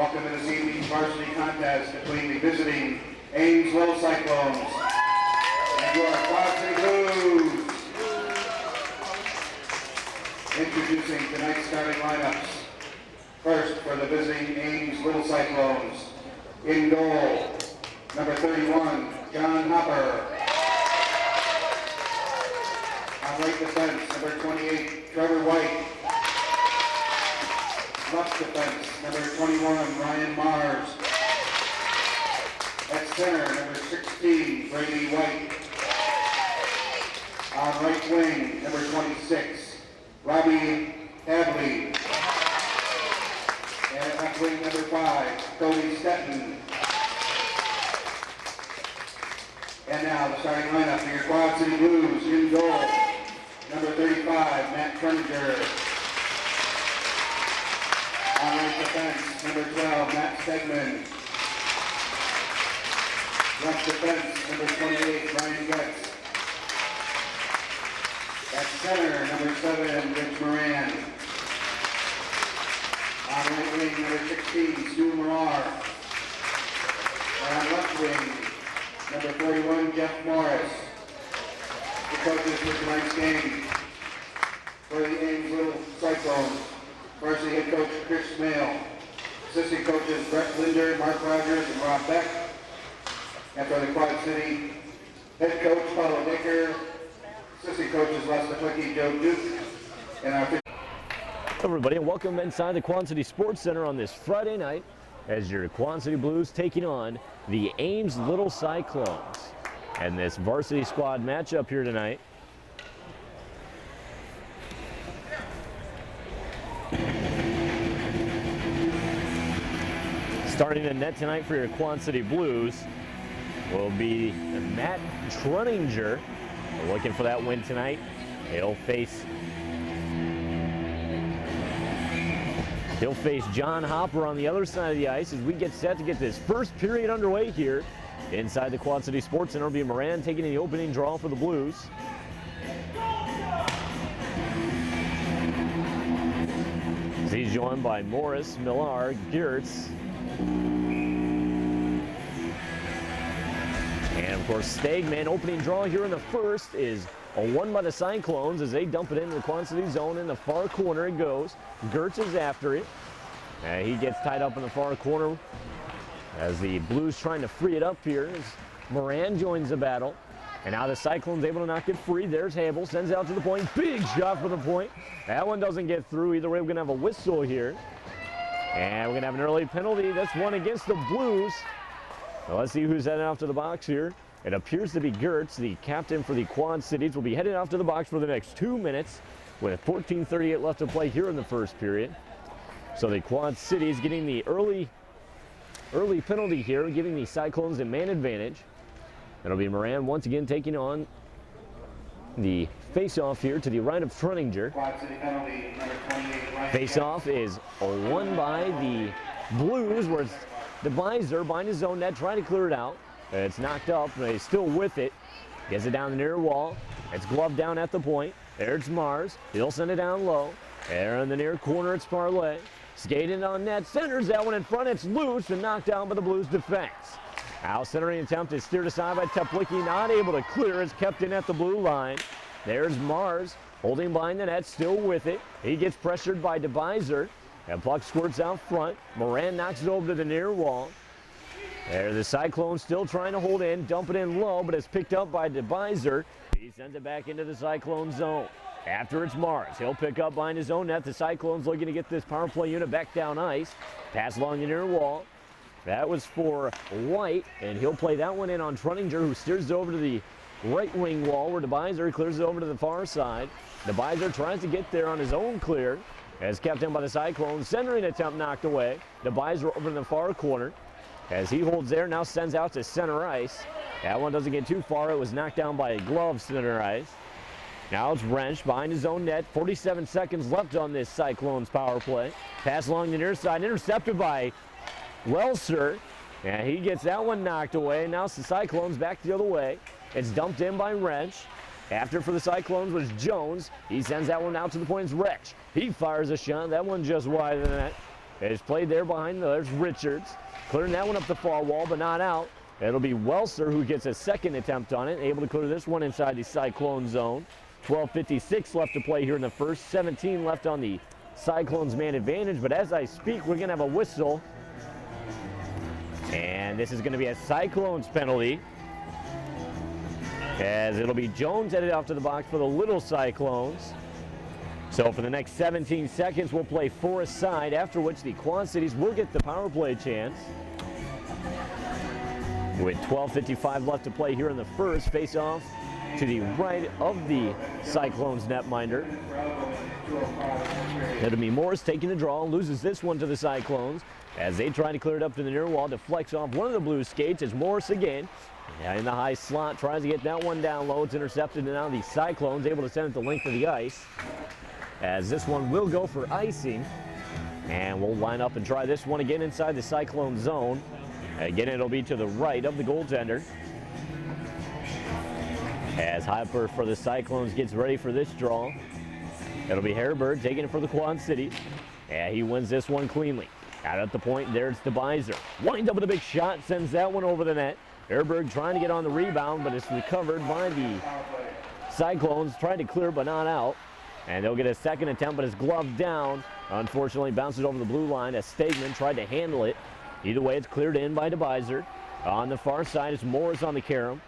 Welcome to this evening's varsity contest between the visiting Ames Little Cyclones and your Quad City Blues. Introducing tonight's starting lineups. First, for the visiting Ames Little Cyclones, in goal, number 31, John Hopper. On right defense, number 28, Trevor White. Left defense, number 21, Ryan Mars. At center, number 16, Brady White. On right wing, number 26, Robbie Abley. And at left wing, number 5, Cody Stetton. And now the starting lineup for your Quad City Blues. In goal, number 35, Matt Treninger. On right defense, number 12, Matt Stegman. Left defense, number 28, Ryan Getz. At center, number 7, Rich Moran. On right wing, number 16, Stu Marar. And on left wing, number 41, Jeff Morris. The coaches for tonight's game for the Ames Little Cyclones. Varsity head coach Chris Smale. Assistant coaches Brett Linder, Mark Rogers, and Rob Beck. And for the Quad City head coach Paulo Dicker. Assistant coaches Les Leplicki, Joe Duke. And our Hello everybody, and welcome inside the Quad City Sports Center on this Friday night as your Quad City Blues taking on the Ames Little Cyclones. And this varsity squad matchup here tonight. Starting in net tonight for your Quad City Blues will be Matt Treninger. We're looking for that win tonight. He'll face John Hopper on the other side of the ice as we get set to get this first period underway here inside the Quad City Sports Center. It'll be Moran taking the opening draw for the Blues. He's joined by Morris, Millar, Geertz, and of course Stegman. Opening draw here in the first is a one by the Cyclones as they dump it into the Quad City zone. In the far corner it goes. Geertz is after it. He gets tied up in the far corner as the Blues trying to free it up here as Moran joins the battle. And now the Cyclones able to knock it free. There's Habel, sends it out to the point. Big shot for the point. That one doesn't get through. Either way, we're going to have a whistle here. And we're going to have an early penalty. That's one against the Blues. Now let's see who's heading off to the box here. It appears to be Geertz, the captain for the Quad Cities, will be heading off to the box for the next 2 minutes with 14:38 left to play here in the first period. So the Quad Cities getting the early penalty here, giving the Cyclones a man advantage. It'll be Moran once again taking on the face-off here to the right of Treninger. Face-off is won by the Blues, where it's DeBiser behind his own net trying to clear it out. It's knocked up, but he's still with it. Gets it down the near wall. It's gloved down at the point. There's Mars. He'll send it down low. There in the near corner, it's Parley. Skating on net, centers that one in front. It's loose and knocked down by the Blues defense. Out centering attempt is steered aside by Teplicki, not able to clear. It's kept in at the blue line. There's Mars holding behind the net, still with it. He gets pressured by DeBiser. And puck squirts out front. Moran knocks it over to the near wall. There, the Cyclones still trying to hold in, dump it in low, but it's picked up by DeBiser. He sends it back into the Cyclone zone. After it's Mars, he'll pick up behind his own net. The Cyclones looking to get this power play unit back down ice. Pass along the near wall. That was for White, and he'll play that one in on Treninger, who steers it over to the right wing wall where DeBiser clears it over to the far side. DeBiser tries to get there on his own clear. As kept in by the Cyclones. Centering attempt knocked away. DeBiser over in the far corner. As he holds there, now sends out to center ice. That one doesn't get too far. It was knocked down by a glove center ice. Now it's wrenched behind his own net. 47 seconds left on this Cyclones power play. Pass along the near side. Intercepted by Welser. And he gets that one knocked away. Now it's the Cyclones back the other way. It's dumped in by Wrench. After for the Cyclones was Jones. He sends that one out to the point. It's Wrench. He fires a shot. That one just wide of the net. It's played there behind there's Richards. Clearing that one up the far wall, but not out. It'll be Welser who gets a second attempt on it, able to clear this one inside the Cyclone zone. 12:56 left to play here in the first. 17 left on the Cyclones man advantage, but as I speak, we're going to have a whistle. And this is going to be a Cyclones penalty, as it'll be Jones headed off to the box for the Little Cyclones. So for the next 17 seconds, we'll play 4 aside, after which the Quad Cities will get the power play chance. With 12:55 left to play here in the first, face off to the right of the Cyclones netminder. It'll be Morris taking the draw, loses this one to the Cyclones as they try to clear it up to the near wall, deflects off one of the blue skates as Morris again in the high slot tries to get that one down low. It's intercepted, and now the Cyclones able to send it the length of the ice, as this one will go for icing. And we'll line up and try this one again inside the Cyclone zone. Again, it'll be to the right of the goaltender, as Hyper for the Cyclones gets ready for this draw. It'll be Herberg taking it for the Quad Cities. And he wins this one cleanly. Out at the point, there's DeBiser. Winds up with a big shot, sends that one over the net. Herberg trying to get on the rebound, but it's recovered by the Cyclones. Trying to clear, but not out. And they'll get a second attempt, but it's gloved down. Unfortunately, bounces over the blue line as Stegman tried to handle it. Either way, it's cleared in by DeBiser. On the far side, it's Morris on the carom.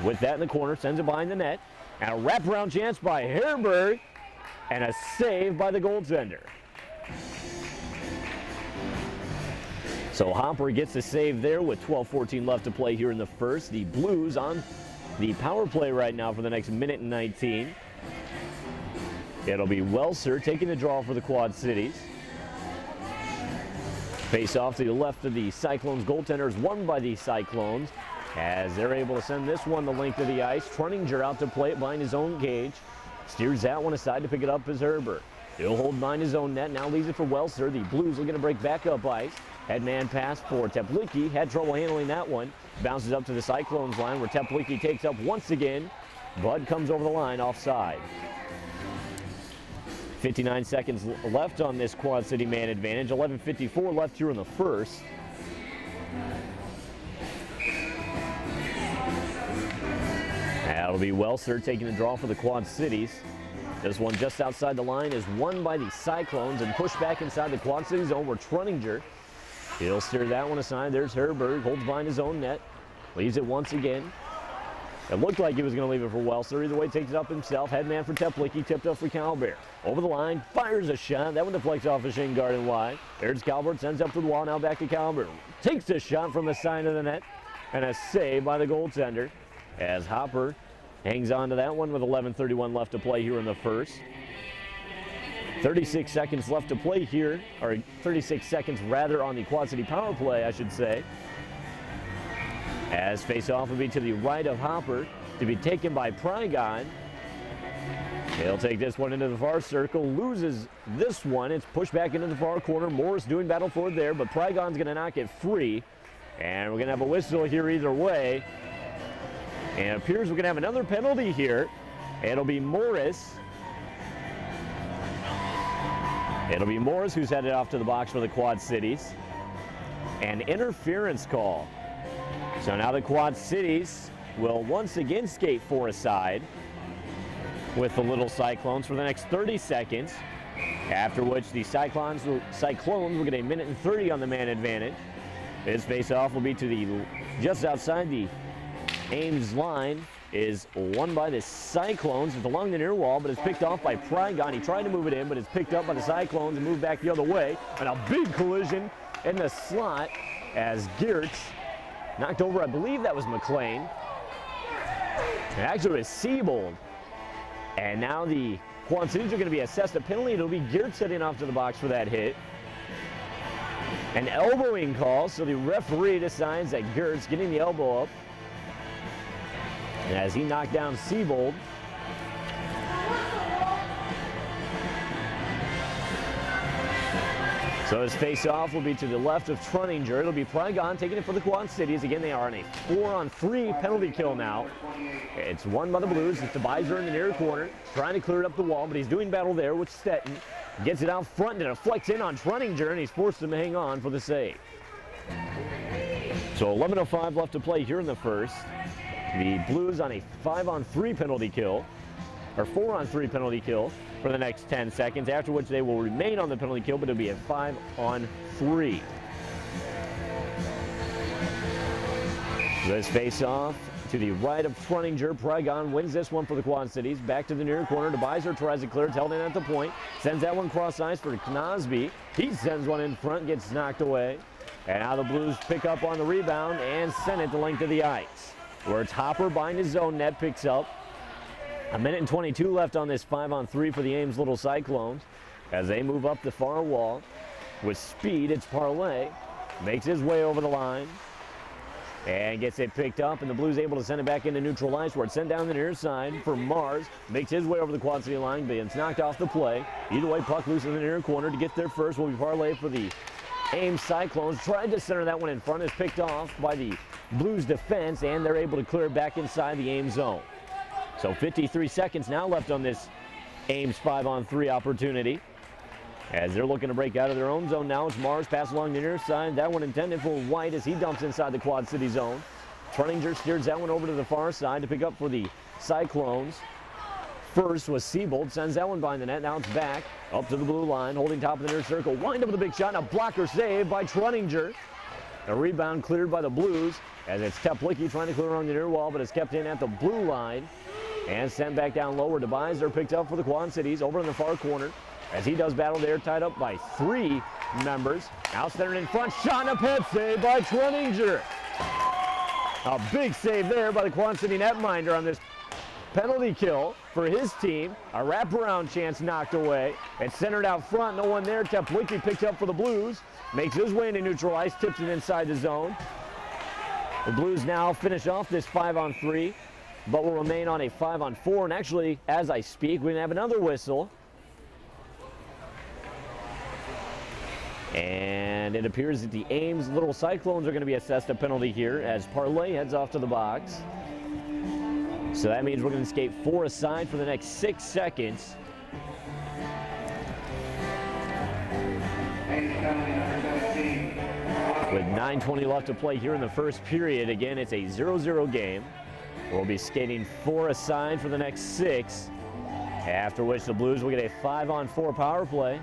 With that in the corner, sends it behind the net. And a wraparound chance by Herberg. And a save by the goaltender. So Hopper gets the save there with 12:14 left to play here in the first. The Blues on the power play right now for the next minute and 19. It'll be Welser taking the draw for the Quad Cities. Face off to the left of the Cyclones goaltender is won by the Cyclones, as they're able to send this one the length of the ice. Truninger out to play it behind his own cage. Steers that one aside to pick it up as Herbert. He'll hold behind his own net, now leaves it for Welser. The Blues looking to break back up ice. Headman pass for Teplicki, had trouble handling that one. Bounces up to the Cyclones line where Teplicki takes up once again. Bud comes over the line offside. 59 seconds left on this Quad City man advantage. 11:54 left here in the first. That'll be Welser taking the draw for the Quad Cities. This one just outside the line is won by the Cyclones and pushed back inside the Quad City zone where Truninger. He'll steer that one aside. There's Herberg, holds behind his own net. Leaves it once again. It looked like he was going to leave it for Welser. Either way, takes it up himself. Headman for Teplicki, tipped up for Calbert. Over the line, fires a shot. That one deflects off a shin guard and wide. There's Calbert, sends up to the wall, now back to Calbert. Takes a shot from the side of the net, and a save by the goaltender, as Hopper hangs on to that one with 11:31 left to play here in the first. 36 seconds left to play here, or 36 seconds rather on the Quad City power play, I should say. As face-off will be to the right of Hopper, to be taken by Prygon. He'll take this one into the far circle, loses this one. It's pushed back into the far corner. Morris doing battle for it there, but Prygon's going to knock it free. And we're going to have a whistle here either way. And it appears we're going to have another penalty here. It'll be Morris. It'll be Morris who's headed off to the box for the Quad Cities. An interference call. So now the Quad Cities will once again skate 4 aside with the Little Cyclones for the next 30 seconds, after which the Cyclones will get a minute and 30 on the man advantage. His face-off will be to the just outside the Ames line, is won by the Cyclones. It's along the near wall, but it's picked off by Prygon. He tried to move it in, but it's picked up by the Cyclones and moved back the other way. And a big collision in the slot as Geertz knocked over, I believe that was McLean. And actually it was Siebold. And now the Quad Cities are going to be assessed a penalty. It'll be Geertz heading off to the box for that hit. An elbowing call, so the referee decides that Geertz getting the elbow up. And as he knocked down Siebold. So his face-off will be to the left of Truninger. It'll be Prygon taking it for the Quad Cities. Again, they are on a 4-on-3 penalty kill now. It's won by the Blues. It's DeBiser in the near corner, trying to clear it up the wall, but he's doing battle there with Stetton. Gets it out front and it deflects in on Truninger, and he's forced him to hang on for the save. So 11:05 left to play here in the first. The Blues on a 5-on-3 penalty kill, or 4-on-3 penalty kill for the next 10 seconds, after which they will remain on the penalty kill, but it'll be a 5-on-3. This face-off to the right of Truninger. Prygon wins this one for the Quad Cities. Back to the near corner. DeBiser tries to clear. It's held in at the point. Sends that one cross ice for Cnosby. He sends one in front, gets knocked away. And now the Blues pick up on the rebound and send it the length of the ice, where it's Hopper behind his own net, picks up. 1:22 left on this 5-on-3 for the Ames Little Cyclones as they move up the far wall. With speed, it's Parlay. Makes his way over the line and gets it picked up, and the Blues able to send it back into neutral ice, where it's sent down the near side for Mars. Makes his way over the Quad City line, but it's knocked off the play. Either way, puck loose in the near corner. To get there first will be Parlay for the Ames Cyclones. Tried to center that one in front, is picked off by the Blues defense, and they're able to clear it back inside the Ames zone. So 53 seconds now left on this Ames 5-on-3 opportunity, as they're looking to break out of their own zone now. It's Mars pass along the near side. That one intended for White as he dumps inside the Quad City zone. Truninger steers that one over to the far side to pick up for the Cyclones. First was Siebold, sends that one behind the net. Now it's back up to the blue line, holding top of the near circle. Wind up with a big shot, and a blocker save by Truninger. A rebound cleared by the Blues, as it's Teplicki trying to clear on the near wall, but it's kept in at the blue line and sent back down lower. DeBiser picked up for the Quad Cities over in the far corner, as he does battle there, tied up by 3 members. Now centered in front, shot and a pet save by Truninger. A big save there by the Quad City netminder on this penalty kill for his team. A wraparound chance knocked away. It's centered out front, no one there. Teplicki picked up for the Blues. Makes his way into neutral ice, tips it inside the zone. The Blues now finish off this 5-on-3, but will remain on a 5-on-4. And actually, as I speak, we're going to have another whistle. And it appears that the Ames Little Cyclones are going to be assessed a penalty here, as Parlay heads off to the box. So that means we're going to skate 4 aside for the next 6 seconds. With 9:20 left to play here in the first period. Again, it's a 0-0 game. We'll be skating 4 aside for the next 6, after which the Blues will get a 5-on-4 power play.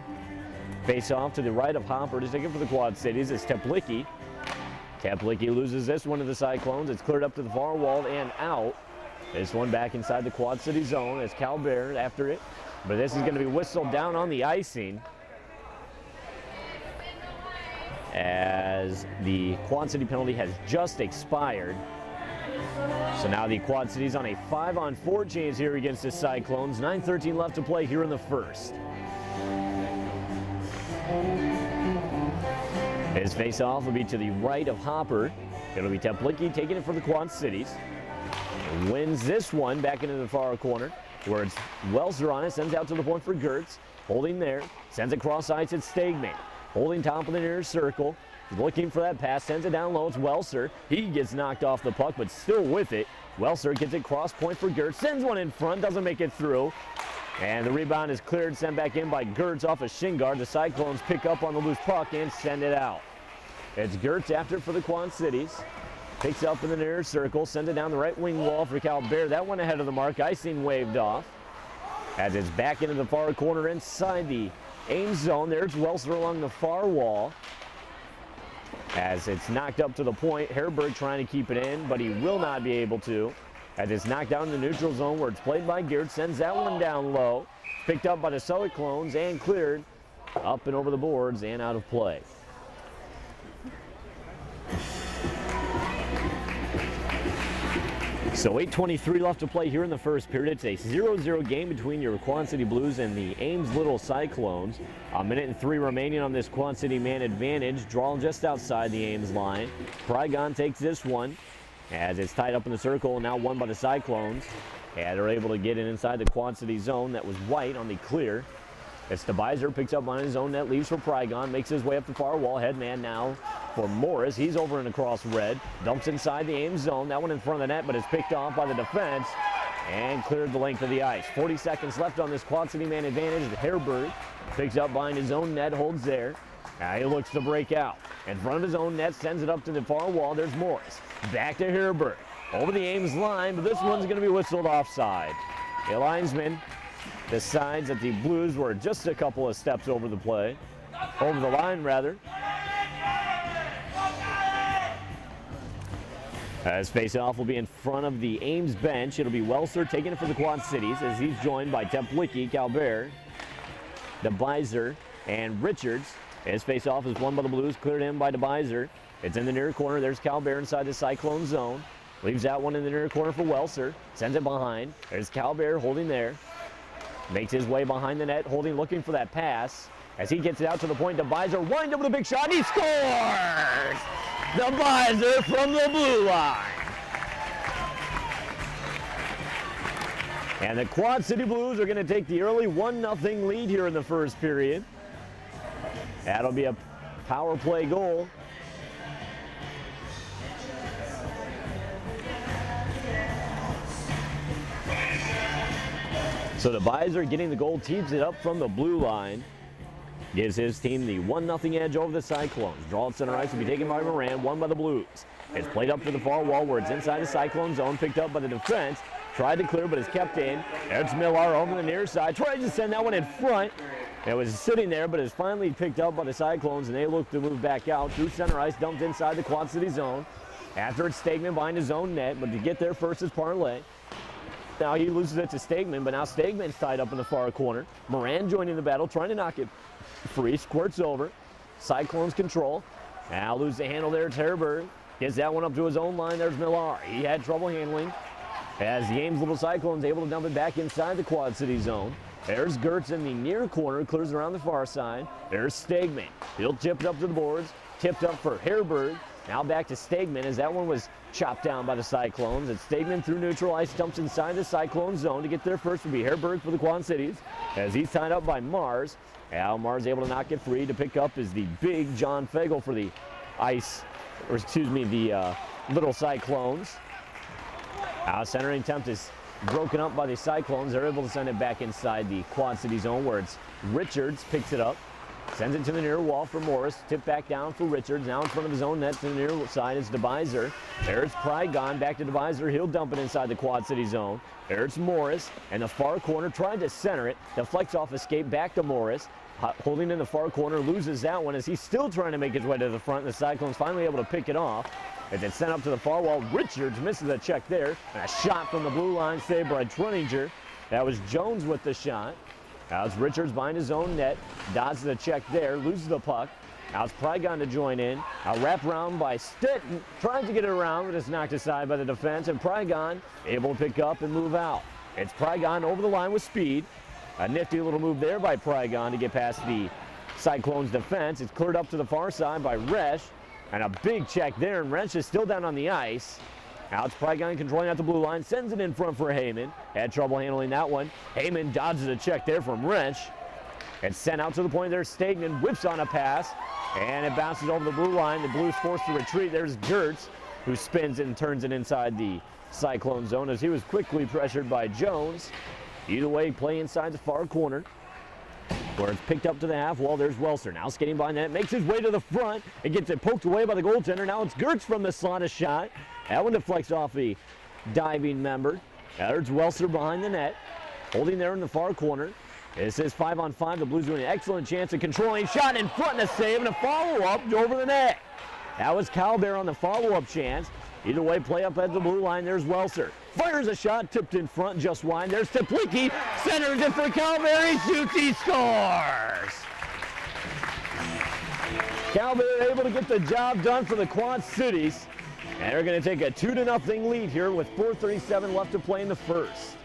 Face off to the right of Hopper to take it for the Quad Cities. It's Teplicki. Teplicki loses this one to the Cyclones. It's cleared up to the far wall and out. This one back inside the Quad City zone as Calbert after it. But this is going to be whistled down on the icing, as the Quad City penalty has just expired. So now the Quad City's on a 5-on-4 change here against the Cyclones. 9:13 left to play here in the first. His face-off will be to the right of Hopper. It'll be Teplicki taking it for the Quad Cities. Wins this one back into the far corner, where it's Welser on it. Sends out to the point for Gertz. Holding there. Sends it cross ice. It's Stegman. Holding top of the near circle. Looking for that pass. Sends it down low. It's Welser. He gets knocked off the puck, but still with it. Welser gets it cross point for Gertz. Sends one in front. Doesn't make it through. And the rebound is cleared, sent back in by Gertz off a shin guard. The Cyclones pick up on the loose puck and send it out. It's Gertz after for the Quad Cities. Picks up in the near circle, sends it down the right wing wall for Calbert. That one ahead of the mark. Icing waved off. As it's back into the far corner inside the Ames zone. There's Welser along the far wall. As it's knocked up to the point. Herberg trying to keep it in, but he will not be able to. As it's knocked down in the neutral zone, where it's played by Geert, sends that one down low. Picked up by the Cyclones and cleared up and over the boards and out of play. So 8:23 left to play here in the first period. It's a 0-0 game between your Quad City Blues and the Ames Little Cyclones. 1:03 remaining on this Quad City man advantage. Draw just outside the Ames line. Prygon takes this one, as it's tied up in the circle, now won by the Cyclones. And they're able to get it inside the Quad City zone. That was White on the clear. It's DeBiser, picks up on his own net, leaves for Prygon, makes his way up the far wall. Head man now for Morris. He's over and across red. Dumps inside the Ames zone. That one in front of the net, but it's picked off by the defense. and cleared the length of the ice. 40 seconds left on this Quad City man advantage. Hareberg picks up behind his own net, holds there. Now he looks to break out. In front of his own net, sends it up to the far wall. There's Morris. Back to Hareberg. Over the Ames line, but this one's going to be whistled offside. The linesman decides that the Blues were just a couple of steps over the play. Over the line, rather. As face-off will be in front of the Ames bench. It'll be Welser taking it for the Quad Cities as he's joined by Teplicki, Calbert, DeBizer, and Richards. His face-off is won by the Blues, cleared in by DeBizer. It's in the near corner. There's Calbert inside the Cyclone zone. Leaves that one in the near corner for Welser. Sends it behind. There's Calbert holding there. Makes his way behind the net, holding, looking for that pass. As he gets it out to the point, DeBizer winds up with a big shot. He scores! DeBizer from the blue line. And the Quad City Blues are going to take the early 1-0 lead here in the first period. That'll be a power play goal. So DeBizer getting the goal, teams it up from the blue line. Gives his team the 1-0 edge over the Cyclones. Draw at center ice will be taken by Moran, won by the Blues. It's played up to the far wall where it's inside the Cyclone zone, picked up by the defense. Tried to clear, but is kept in. There's Millar over the near side. Tried to send that one in front. It was sitting there, but is finally picked up by the Cyclones, and they look to move back out. Through center ice, dumped inside the Quad City zone. After it's Stegman behind his own net, but to get there first is Parlay. Now he loses it to Stegman, but now Stegman's tied up in the far corner. Moran joining the battle, trying to knock it free. Squirts over. Cyclones control. Now lose the handle there. Hareberg gets that one up to his own line. There's Millar. He had trouble handling. As the Ames Little Cyclones able to dump it back inside the Quad City zone. There's Gertz in the near corner, clears around the far side. There's Stegman. He'll tip it up to the boards. Tipped up for Hareberg. Now back to Stegman as that one was chopped down by the Cyclones. And Stegman through neutral ice dumps inside the Cyclone zone. To get there first will be Hareberg for the Quad Cities as he's tied up by Mars. Now Mars able to knock it free. To pick up is the big John Fagel for the Little Cyclones. Centering attempt is broken up by the Cyclones. They're able to send it back inside the Quad City zone where it's Richards picks it up. Sends it to the near wall for Morris. Tip back down for Richards. Now in front of his own net to the near side is DeBizer. There's Prygon. Back to DeBizer. He'll dump it inside the Quad City zone. There's Morris. And the far corner tried to center it. Deflects off escape back to Morris. Holding in the far corner. Loses that one as he's still trying to make his way to the front. The Cyclones finally able to pick it off. It's then sent up to the far wall. Richards misses a check there. And a shot from the blue line saved by Truninger. That was Jones with the shot. Now it's Richards behind his own net. Dodges the check there, loses the puck. Now it's Prygon to join in. A wrap around by Stetton. Trying to get it around, but it's knocked aside by the defense. And Prygon able to pick up and move out. It's Prygon over the line with speed. A nifty little move there by Prygon to get past the Cyclones defense. It's cleared up to the far side by Resch. And a big check there, and Resch is still down on the ice. Now it's Prygon controlling out the blue line, sends it in front for Heyman. Had trouble handling that one. Heyman dodges a check there from Resch. It's sent out to the point there. Stegman whips on a pass, and it bounces over the blue line. The Blues forced to retreat. There's Gertz, who spins it and turns it inside the Cyclone zone as he was quickly pressured by Jones. Either way, play inside the far corner, where it's picked up to the half wall. There's Welser now skating behind that, makes his way to the front and gets it poked away by the goaltender. Now it's Gertz from the slot, a shot. That one deflects off the diving member. Now there's Welser behind the net, holding there in the far corner. This is 5-on-5. The Blues doing an excellent chance of controlling. Shot in front and a save and a follow-up over the net. That was Calbert on the follow-up chance. Either way, play up at the blue line. There's Welser. Fires a shot, tipped in front, just wide. There's Teplicki. Centers it for Calbert. He shoots, he scores. Calbert able to get the job done for the Quad Cities. And they're going to take a 2-0 lead here with 4:37 left to play in the first.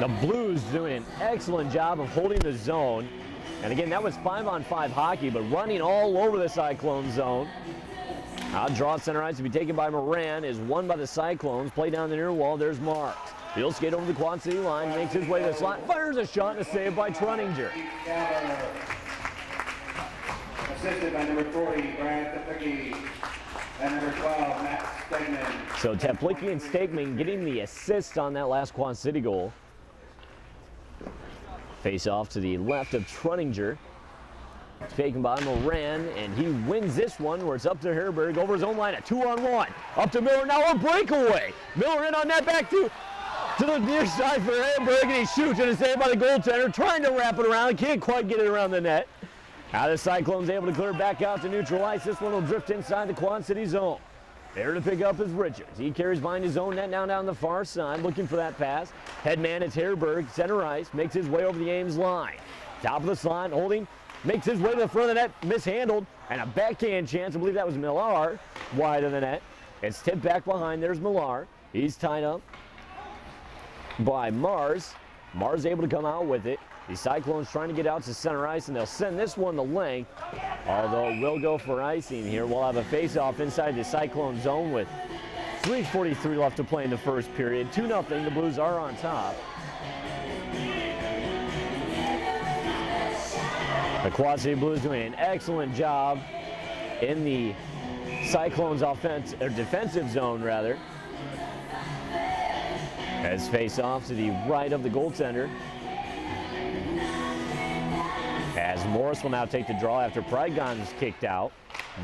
The Blues doing an excellent job of holding the zone. And again, that was 5-on-5 hockey, but running all over the Cyclone zone. Draw center ice to be taken by Moran is won by the Cyclones. Play down the near wall. There's Marks. He'll skate over the Quad City line, makes his way to the slot, fires a shot and a save by Truninger. assisted by number 40, Brian Teplicki, and number 12, Matt Stegman. So Teplicki and Stegman getting the assist on that last Quad City goal. Face off to the left of Truninger. Taken by Moran, and he wins this one where it's up to Herberg over his own line, a 2-on-1. Up to Miller, now a breakaway. Miller in on that back to the near side for Herberg, and he shoots, and it's saved by the goaltender, trying to wrap it around, can't quite get it around the net. Now the Cyclones able to clear it back out to neutral ice. This one will drift inside the Quad City zone. There to pick up is Richards. He carries behind his own net now down the far side, looking for that pass. Headman, it's Herberg, center ice, makes his way over the Ames line. Top of the slot, holding, makes his way to the front of the net, mishandled, and a backhand chance. I believe that was Millar, wide of the net. It's tipped back behind. There's Millar. He's tied up by Mars. Mars able to come out with it. The Cyclones trying to get out to center ice, and they'll send this one to length, although it will go for icing here. We'll have a face-off inside the Cyclone zone with 3:43 left to play in the first period. 2-0, the Blues are on top. The Quad City Blues doing an excellent job in the Cyclones defensive zone, rather. As face off to the right of the goaltender. As Morris will now take the draw after Prygon is kicked out.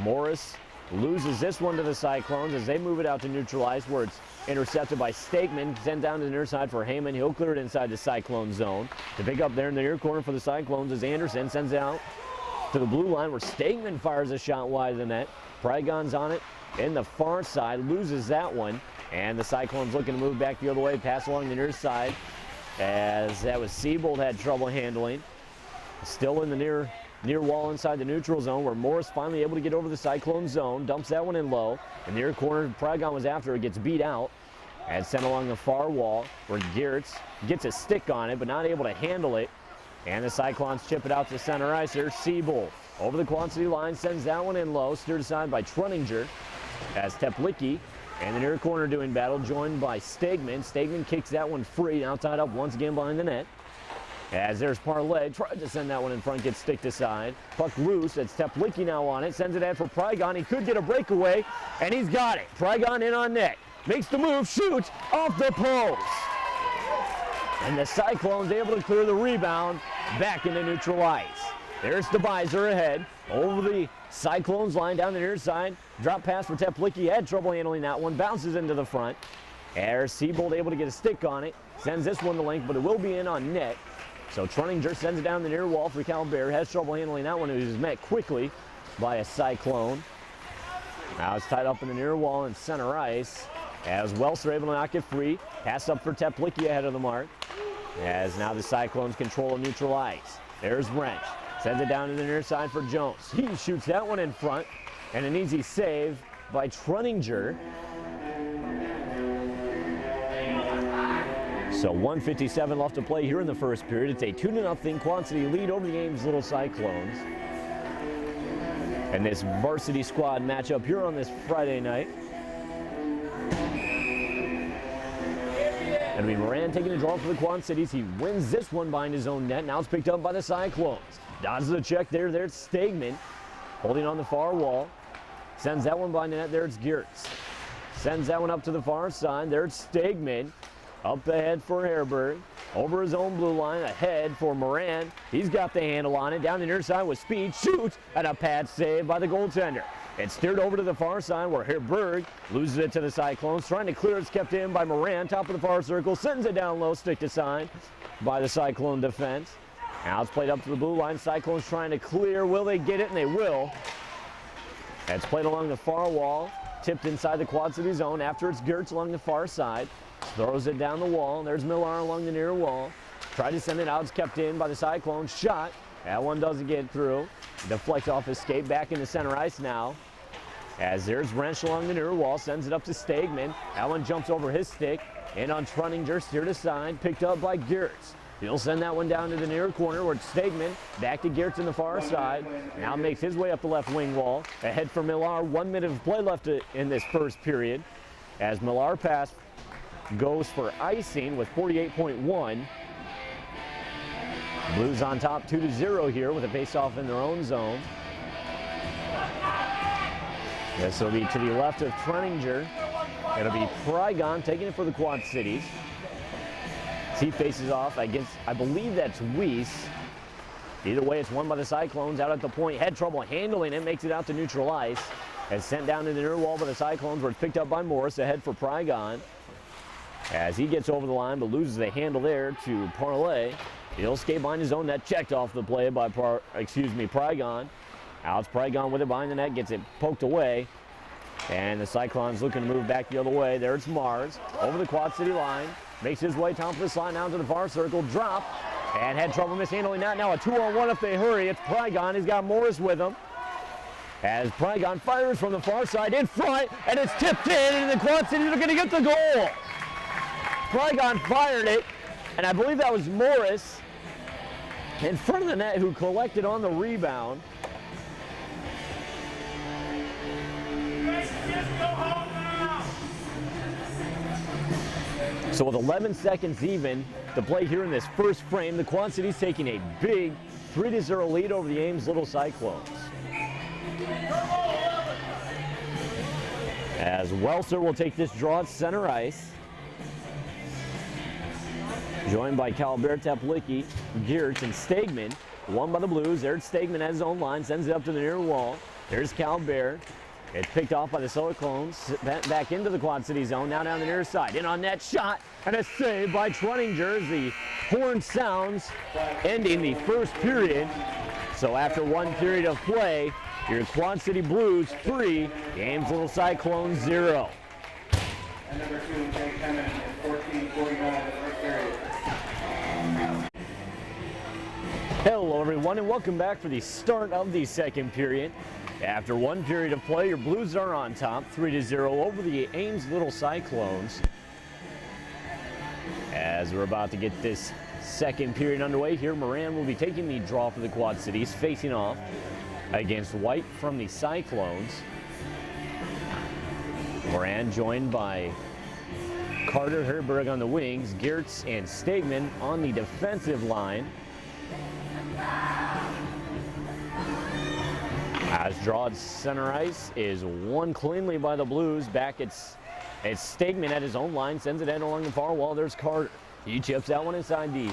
Morris loses this one to the Cyclones as they move it out to neutral ice, where it's intercepted by Stegman, sent down to the near side for Heyman. He'll clear it inside the Cyclone zone. To pick up there in the near corner for the Cyclones as Anderson sends it out to the blue line, where Stegman fires a shot wide of the net. Prygon's on it in the far side, loses that one. And the Cyclones looking to move back the other way, pass along the near side, as that was Siebold had trouble handling. Still in the near wall inside the neutral zone, where Morris finally able to get over the Cyclone zone, dumps that one in low. The near corner, Prygon was after it, gets beat out and sent along the far wall, where Geertz gets a stick on it but not able to handle it. And the Cyclones chip it out to center ice. There's Siebold over the Quad City line, sends that one in low, steered aside by Truninger as Teplicki and the near corner doing battle, joined by Stegman. Stegman kicks that one free, now tied up once again behind the net. As there's Parlay, tried to send that one in front, gets sticked aside. Puck loose, it's Teplicki now on it, sends it out for Prygon. He could get a breakaway, and he's got it. Prygon in on net, makes the move, shoots, off the post. And the Cyclones able to clear the rebound back into neutral ice. There's DeBiser ahead, over the Cyclones line down the near side. Drop pass for Teplicki, had trouble handling that one, bounces into the front. There's Siebold able to get a stick on it, sends this one to length, but it will be in on net. So Truninger sends it down the near wall for Calbert. Has trouble handling that one. It was met quickly by a Cyclone. Now it's tied up in the near wall in center ice. As Welser able to knock it free. Pass up for Teplicki ahead of the mark. As now the Cyclones control of neutral ice. There's Wrench. Sends it down to the near side for Jones. He shoots that one in front. And an easy save by Truninger. So 1:57 left to play here in the first period. It's a 2-0 Quad City lead over the Ames Little Cyclones. And this varsity squad matchup here on this Friday night. And we Moran taking a draw for the Quad Cities. He wins this one behind his own net. Now it's picked up by the Cyclones. Dodges the check there. There's Stegman holding on the far wall. Sends that one behind the net. There's Geertz. Sends that one up to the far side. There's Stegman. Up ahead for Herberg. Over his own blue line. Ahead for Moran. He's got the handle on it. Down the near side with speed. Shoots. And a pad save by the goaltender. It's steered over to the far side where Herberg loses it to the Cyclones. Trying to clear. It's kept in by Moran. Top of the far circle. Sends it down low. Stick to side by the Cyclone defense. Now it's played up to the blue line. Cyclones trying to clear. Will they get it? And they will. It's played along the far wall. Tipped inside the Quad City zone after it's Geertz along the far side. Throws it down the wall. There's Millar along the near wall. Tried to send it out. It's kept in by the Cyclones. Shot. That one doesn't get through. Deflects off his skate. Back into center ice now. As there's Wrench along the near wall. Sends it up to Stegman. That one jumps over his stick. In on Truninger. Steered aside. Picked up by Geertz. He'll send that one down to the near corner where it's Stegman. Back to Geertz in the far side. Now makes his way up the left wing wall. Ahead for Millar. 1 minute of play left in this first period. As Millar pass goes for icing with 48.1. Blues on top 2-0 here with a face-off in their own zone. This will be to the left of Trenninger. It'll be Prygon taking it for the Quad Cities. As he faces off against, I believe that's Weiss. Either way, it's won by the Cyclones out at the point. Had trouble handling it, makes it out to neutral ice. As sent down to the near wall by the Cyclones, where it's picked up by Morris, ahead for Prygon. As he gets over the line, but loses the handle there to Parlay. He'll skate behind his own net, checked off the play by Prygon. Alex Prygon with it behind the net, gets it poked away. And the Cyclones looking to move back the other way. There's Mars over the Quad City line. Makes his way top of the slide down to the far circle. Drop. And had trouble mishandling that. Now a 2-on-1 if they hurry. It's Prygon. He's got Morris with him. As Prygon fires from the far side in front. And it's tipped in. And the Quad Cities are going to get the goal. Prygon fired it. And I believe that was Morris in front of the net who collected on the rebound. So with 11 seconds even to play here in this first frame, the Quad Cities taking a big 3-0 lead over the Ames Little Cyclones. As Welser will take this draw at center ice. Joined by Calbert, Teplicki, Geertz, and Stegman. Won by the Blues. There's Stegman at his own line, sends it up to the near wall. There's Calbert. It's picked off by the Cyclones, back into the Quad City zone, now down the near side. In on net shot, and a save by Trenninger as the horn sounds, ending the first period. So after one period of play, your Quad City Blues 3, the Ames Little Cyclones 0. And number 2, Jay Kennedy, 14:49 the first period. Hello everyone and welcome back for the start of the second period. After one period of play, your Blues are on top, 3-0 over the Ames Little Cyclones. As we're about to get this second period underway here, Moran will be taking the draw for the Quad Cities, facing off against White from the Cyclones. Moran joined by Carter, Herberg on the wings, Geertz and Stegman on the defensive line. As draw at center ice is won cleanly by the Blues. Back it's Stegman at his own line, sends it in along the far wall. There's Carter. He chips that one inside the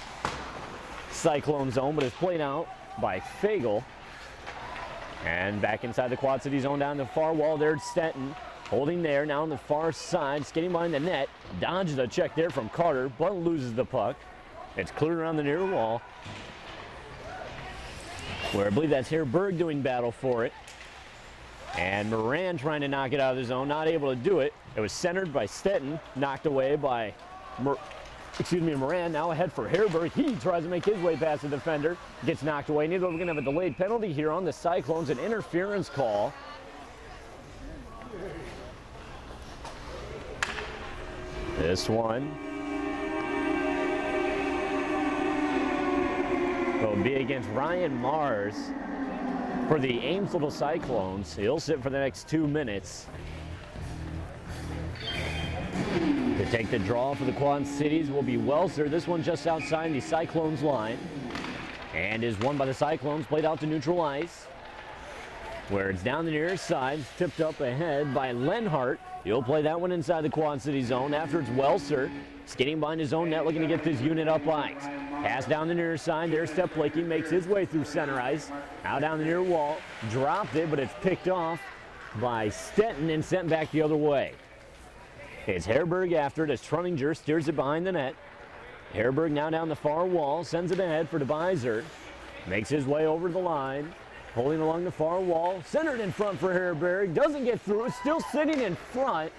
Cyclone zone, but it's played out by Fagel. And back inside the Quad City zone down the far wall. There's Stetton holding there now on the far side, skating behind the net. Dodges a check there from Carter, but loses the puck. It's cleared around the near wall, where I believe that's Herberg doing battle for it. And Moran trying to knock it out of the zone, not able to do it. It was centered by Stetton, knocked away by Moran. Now ahead for Herberg. He tries to make his way past the defender, gets knocked away. Neither we're going to have a delayed penalty here on the Cyclones, an interference call. This one will be against Ryan Mars for the Ames Little Cyclones. He'll sit for the next 2 minutes. To take the draw for the Quad Cities will be Welser. This one just outside the Cyclones line. And is won by the Cyclones, played out to neutral ice, where it's down the near side, tipped up ahead by Lenhart. He'll play that one inside the Quad City zone. After it's Welser, skating behind his own net, looking to get this unit up ice. Pass down the near side. There's Teplicki, makes his way through center ice. Out down the near wall, dropped it, but it's picked off by Stetton and sent back the other way. It's Herberg after it as Trenninger steers it behind the net. Herberg now down the far wall, sends it ahead for DeBiser. Makes his way over the line, holding along the far wall. Centered in front for Herberg, doesn't get through it, still sitting in front.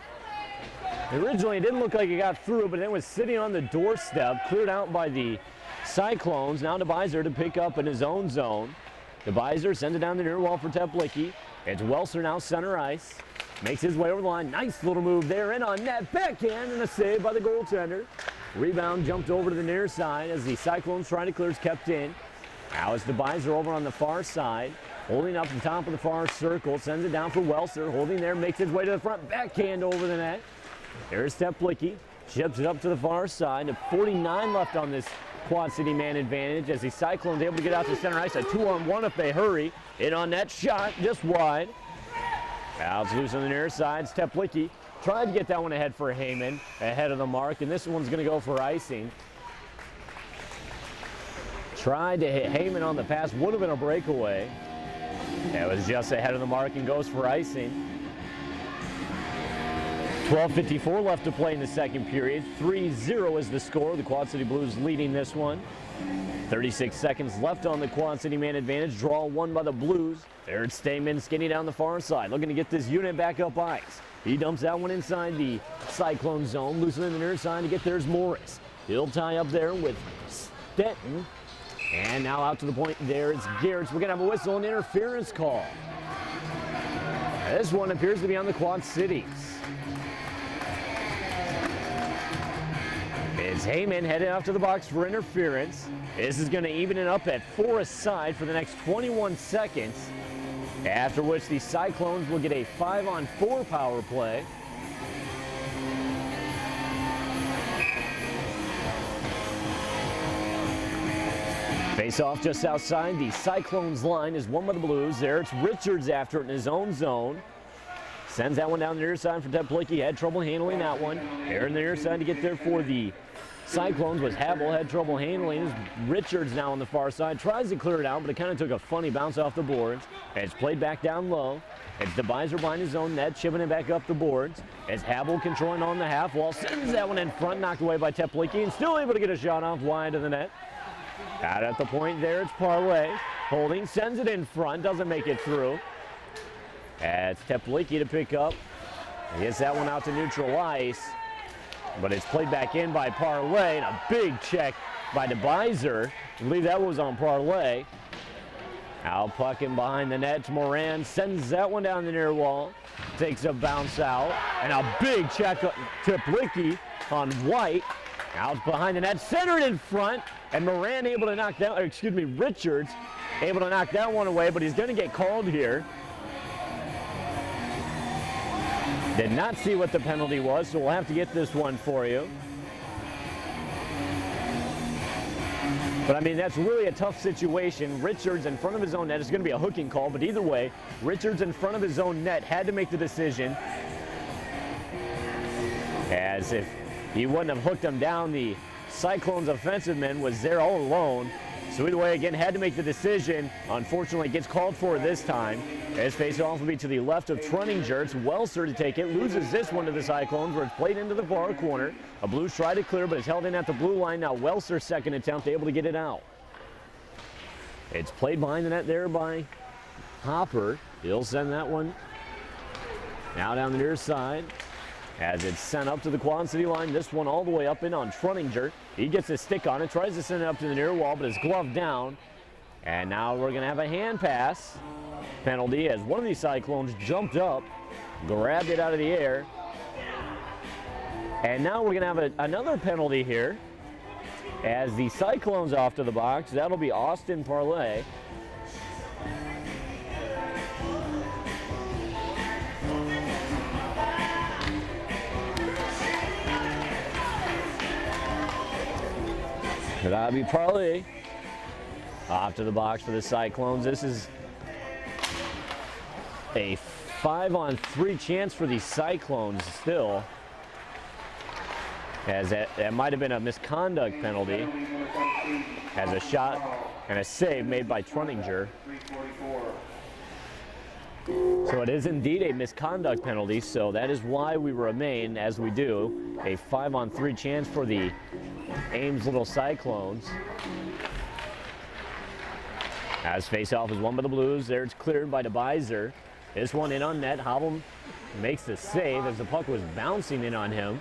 Originally it didn't look like it got through, but then was sitting on the doorstep, cleared out by the Cyclones. Now DeBiser to pick up in his own zone. DeBiser sends it down the near wall for Teplicki. It's Welser now center ice. Makes his way over the line. Nice little move there. In on net. Backhand and a save by the goaltender. Rebound jumped over to the near side as the Cyclones trying to clear is kept in. Now it's DeBiser over on the far side. Holding up the top of the far circle. Sends it down for Welser. Holding there. Makes his way to the front. Backhand over the net. There's Teplicki. Chips it up to the far side. 49 left on this Quad City man advantage as the Cyclones able to get out to center ice. A 2-on-1 if they hurry. In on net shot just wide. Now it's loose on the near side. Teplicki tried to get that one ahead for Heyman, ahead of the mark, and this one's going to go for icing. Tried to hit Heyman on the pass, would have been a breakaway. It was just ahead of the mark and goes for icing. 12:54 left to play in the second period. 3-0 is the score. The Quad City Blues leading this one. 36 seconds left on the Quad City man advantage. Draw won by the Blues. There's Stamen skinny down the far side, looking to get this unit back up ice. He dumps that one inside the Cyclone zone, loosening the near side to get there's Morris. He'll tie up there with Stetton. And now out to the point there is Garrett. We're going to have a whistle and interference call. This one appears to be on the Quad Cities. It's Heyman headed out to the box for interference. This is going to even it up at 4 aside for the next 21 seconds. After which the Cyclones will get a 5-on-4 power play. Face off just outside the Cyclones line is won by the Blues. There it's Richards after it in his own zone. Sends that one down the near side for Teplicki. Had trouble handling that one. There in the near side to get there for the Cyclones was Havel. Had trouble handling. Richards now on the far side. Tries to clear it out, but it kind of took a funny bounce off the boards. It's played back down low. It's DeBiser behind his own net, chipping it back up the boards. As Havel controlling on the half wall. Sends that one in front, knocked away by Teplicki, and still able to get a shot off wide of the net. Out at the point there, it's Parlay. Holding, sends it in front, doesn't make it through. It's Teplicki to pick up. He gets that one out to neutral ice. But it's played back in by Parlay. And a big check by DeBiser. I believe that was on Parlay. Out pucking behind the net. Moran sends that one down the near wall. Takes a bounce out. And a big check to Teplicki on White. Out behind the net, centered in front, and Moran able to knock that, Richards able to knock that one away, but he's going to get called here. Did not see what the penalty was, so we'll have to get this one for you. But I mean, that's really a tough situation. Richards in front of his own net is going to be a hooking call, but either way, Richards in front of his own net had to make the decision. As if he wouldn't have hooked him down, the Cyclones offensive man was there all alone. So either way, again, had to make the decision. Unfortunately, gets called for this time. His face-off will be to the left of Trunninger. It's Welser to take it. Loses this one to the Cyclones, where it's played into the far corner. A Blues try to clear, but it's held in at the blue line. Now Welser's second attempt, able to get it out. It's played behind the net there by Hopper. He'll send that one now down the near side. As it's sent up to the Quad City line, this one all the way up in on Trunninger. He gets his stick on it, tries to send it up to the near wall, but it's gloved down. And now we're going to have a hand pass penalty as one of these Cyclones jumped up, grabbed it out of the air. And now we're going to have another penalty here as the Cyclones off to the box. That'll be Austin Parlay. That'll be Parlay off to the box for the Cyclones. This is a 5-on-3 chance for the Cyclones still, as that might have been a misconduct penalty, as a shot and a save made by Trunninger. So it is indeed a misconduct penalty, so that is why we remain, as we do, a 5-on-3 chance for the Ames Little Cyclones. As face-off is won by the Blues. There it's cleared by DeBiser. This one in on net. Hobble makes the save as the puck was bouncing in on him.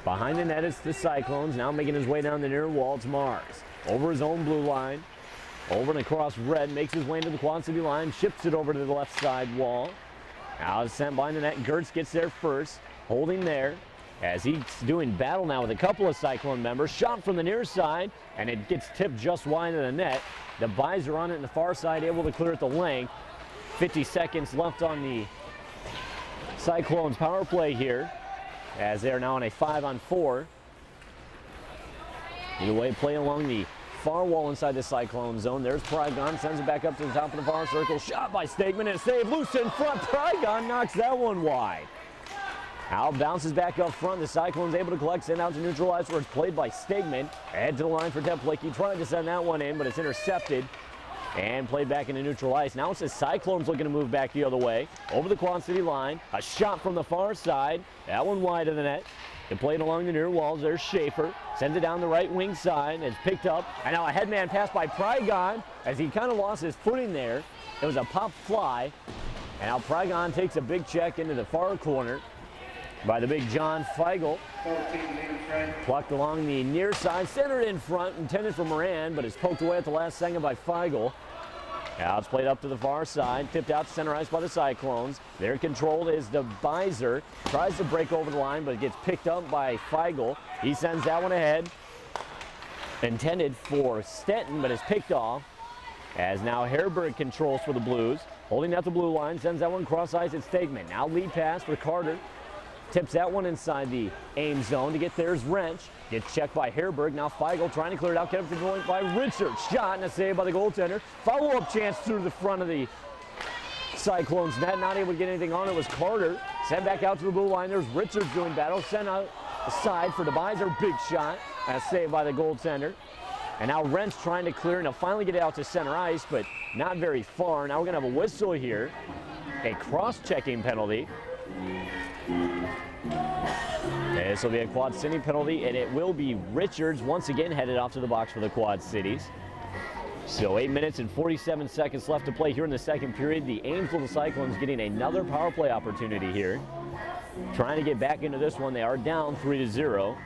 Behind the net is the Cyclones. Now making his way down the near wall. It's Mars. Over his own blue line. Over and across red. Makes his way into the Quad City line. Ships it over to the left side wall. Now it's sent behind the net. Gertz gets there first. Holding there. As he's doing battle now with a couple of Cyclone members. Shot from the near side, and it gets tipped just wide of the net. The Biser on it in the far side, able to clear it the length. 50 seconds left on the Cyclones power play here, as they're now on a 5-on-4. Either way, play along the far wall inside the Cyclone zone. There's Prygon, sends it back up to the top of the far circle. Shot by Stegman and a save. Loose in front. Prygon knocks that one wide. Al bounces back up front. The Cyclone's able to collect, send out to neutral ice where it's played by Stegman. Head to the line for Teplicki. Trying to send that one in, but it's intercepted and played back into neutral ice. Now it's the Cyclones looking to move back the other way. Over the Quad City line. A shot from the far side. That one wide of the net. It played along the near walls. There's Schaefer. Sends it down the right wing side. It's picked up. And now a headman pass by Prygon as he kind of lost his footing there. It was a pop fly. And now Prygon takes a big check into the far corner by the big John Feigl. Plucked along the near side, centered in front, intended for Moran, but it's poked away at the last second by Feigl. Now it's played up to the far side, tipped out to center ice by the Cyclones. Their control is the Bizer. Tries to break over the line, but it gets picked up by Feigl. He sends that one ahead. Intended for Stenton, but it's picked off. As now Herberg controls for the Blues. Holding out the blue line, sends that one cross ice at Stegman. Now lead pass for Carter. Tips that one inside the Ames zone to get there's Wrench. Gets checked by Herberg. Now Feigl trying to clear it out. Kept the point by Richard. Shot and a save by the goaltender. Follow-up chance through the front of the Cyclones net. Not able to get anything on it was Carter. Sent back out to the blue line. There's Richards doing battle. Sent out aside for DeBiser. Big shot. And a save by the goaltender. And now Wrench trying to clear and he'll finally get it out to center ice, but not very far. Now we're going to have a whistle here. A cross-checking penalty. This will be a Quad City penalty, and it will be Richards once again headed off to the box for the Quad Cities. So 8 minutes and 47 seconds left to play here in the second period. The Ames Little Cyclones getting another power play opportunity here. Trying to get back into this one. They are down 3-0.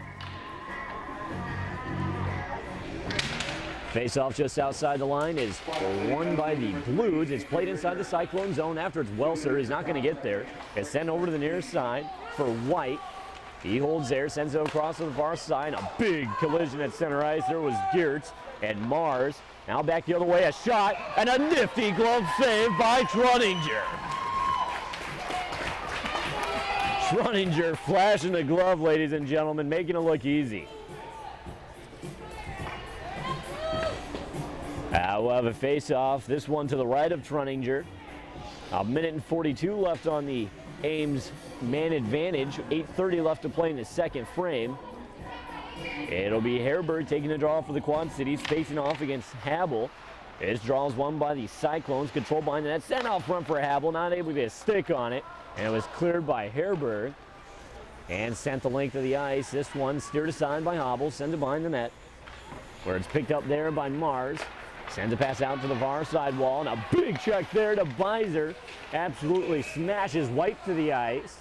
Face-off just outside the line is won by the Blues. It's played inside the Cyclone zone after it's Welser. He's not going to get there. It's sent over to the near side for White. He holds there, sends it across to the far side. A big collision at center ice. There was Geertz and Mars. Now back the other way, a shot and a nifty glove save by Truninger. Truninger flashing the glove, ladies and gentlemen, making it look easy. We'll have a face-off. This one to the right of Truninger. A minute and 42 left on the Ames man advantage. 8:30 left to play in the second frame. It'll be Herberg taking the draw for the Quad Cities, facing off against Habel. This draw is won by the Cyclones, controlled behind the net, sent out front for Habel, not able to get a stick on it, and it was cleared by Herberg and sent the length of the ice. This one steered aside by Habel, sends it behind the net, where it's picked up there by Mars. Sends a pass out to the far side wall, and a big check there to Bizer. Absolutely smashes White to the ice.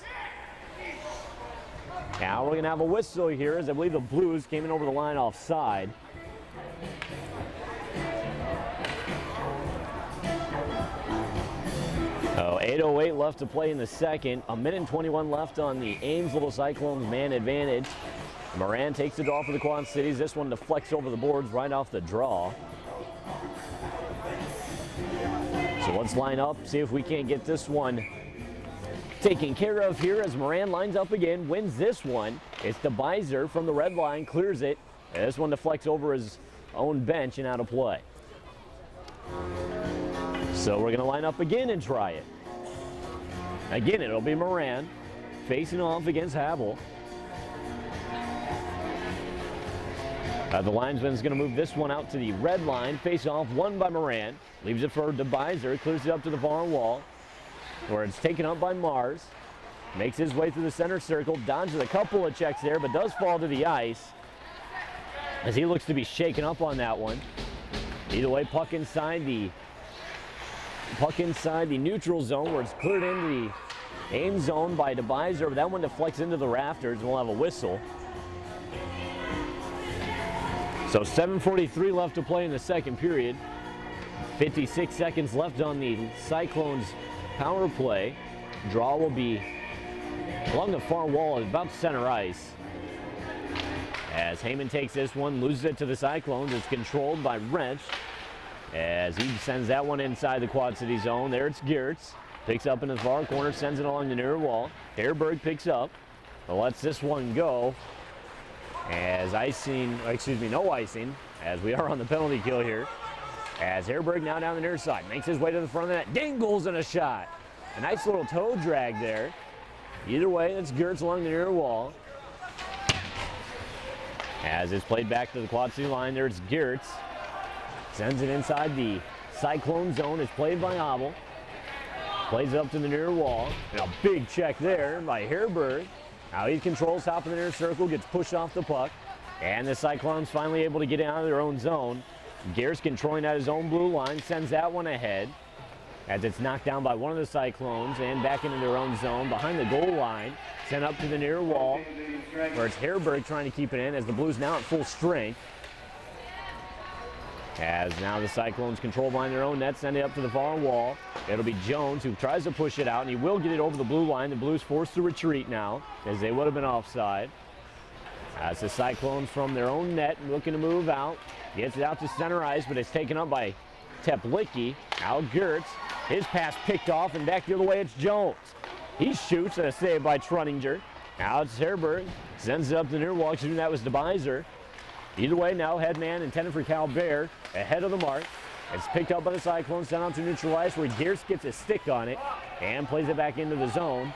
Now we're going to have a whistle here, as I believe the Blues came in over the line offside. Oh, 8:08 left to play in the second. A minute and 21 left on the Ames Little Cyclones man advantage. Moran takes the draw for the Quad Cities. This one deflects over the boards right off the draw. So let's line up, see if we can't get this one taken care of here as Moran lines up again, wins this one. It's DeBiser from the red line, clears it. And this one deflects over his own bench and out of play. So we're going to line up again and try it. Again, it'll be Moran facing off against Habel. The linesman's going to move this one out to the red line. Face off, won by Moran. Leaves it for DeBiser. Clears it up to the far wall, where it's taken up by Mars. Makes his way through the center circle. Dodges a couple of checks there, but does fall to the ice as he looks to be shaken up on that one. Either way, puck inside the neutral zone, where it's cleared into the Ames zone by DeBiser. But that one deflects into the rafters, and we'll have a whistle. So 7:43 left to play in the second period. 56 seconds left on the Cyclones power play. Draw will be along the far wall at about center ice. As Heyman takes this one, loses it to the Cyclones. It's controlled by Wrench as he sends that one inside the Quad City zone. There it's Geertz. Picks up in the far corner, sends it along the near wall. Herberg picks up, but lets this one go. As no icing, as we are on the penalty kill here. As Herberg now down the near side, makes his way to the front of the net, dingles and a shot. A nice little toe drag there. Either way, it's Gertz along the near wall. As it's played back to the Quad City line, there's Gertz. Sends it inside the Cyclone zone. It's played by Hobble. Plays it up to the near wall. And a big check there by Herberg. Now he controls top of the near circle, gets pushed off the puck. And the Cyclones finally able to get out of their own zone. Gertz controlling at his own blue line, sends that one ahead. As it's knocked down by one of the Cyclones and back into their own zone behind the goal line. Sent up to the near wall, where it's Herberg trying to keep it in as the Blues now at full strength. As now the Cyclones control behind their own net, send it up to the far wall. It'll be Jones who tries to push it out, and he will get it over the blue line. The Blues forced to retreat now, as they would have been offside. As the Cyclones from their own net looking to move out. Gets it out to center ice, but it's taken up by Teplicki. Now Gertz. His pass picked off, and back the other way it's Jones. He shoots, and a save by Truninger. Now it's Herberg. Sends it up the near wall. Excuse me, that was DeBiser. Either way, now headman intended for Calbert ahead of the mark. It's picked up by the Cyclones, sent out to neutral ice where Gertz gets a stick on it and plays it back into the zone.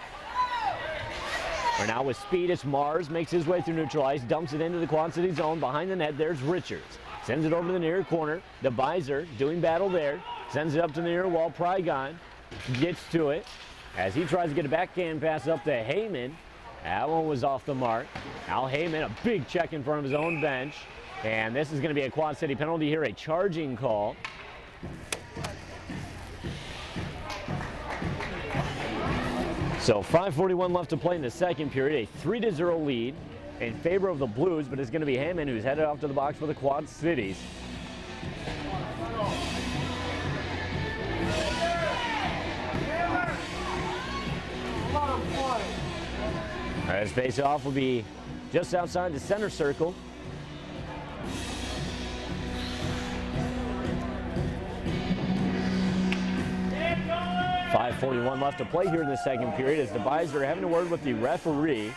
Where now with speed, it's Mars, makes his way through neutral ice, dumps it into the Quad City zone. Behind the net, there's Richards. Sends it over to the near corner. DeBiser doing battle there. Sends it up to the near wall. Prygon gets to it as he tries to get a backhand pass up to Heyman. That one was off the mark. Now Heyman, a big check in front of his own bench. And this is going to be a Quad City penalty here, a charging call. So 5:41 left to play in the second period, a 3-0 lead in favor of the Blues, but it's going to be Heyman who's headed off to the box for the Quad Cities. All right, his face-off will be just outside the center circle. .541 left to play here in the second period as DeBiser having a word with the referee.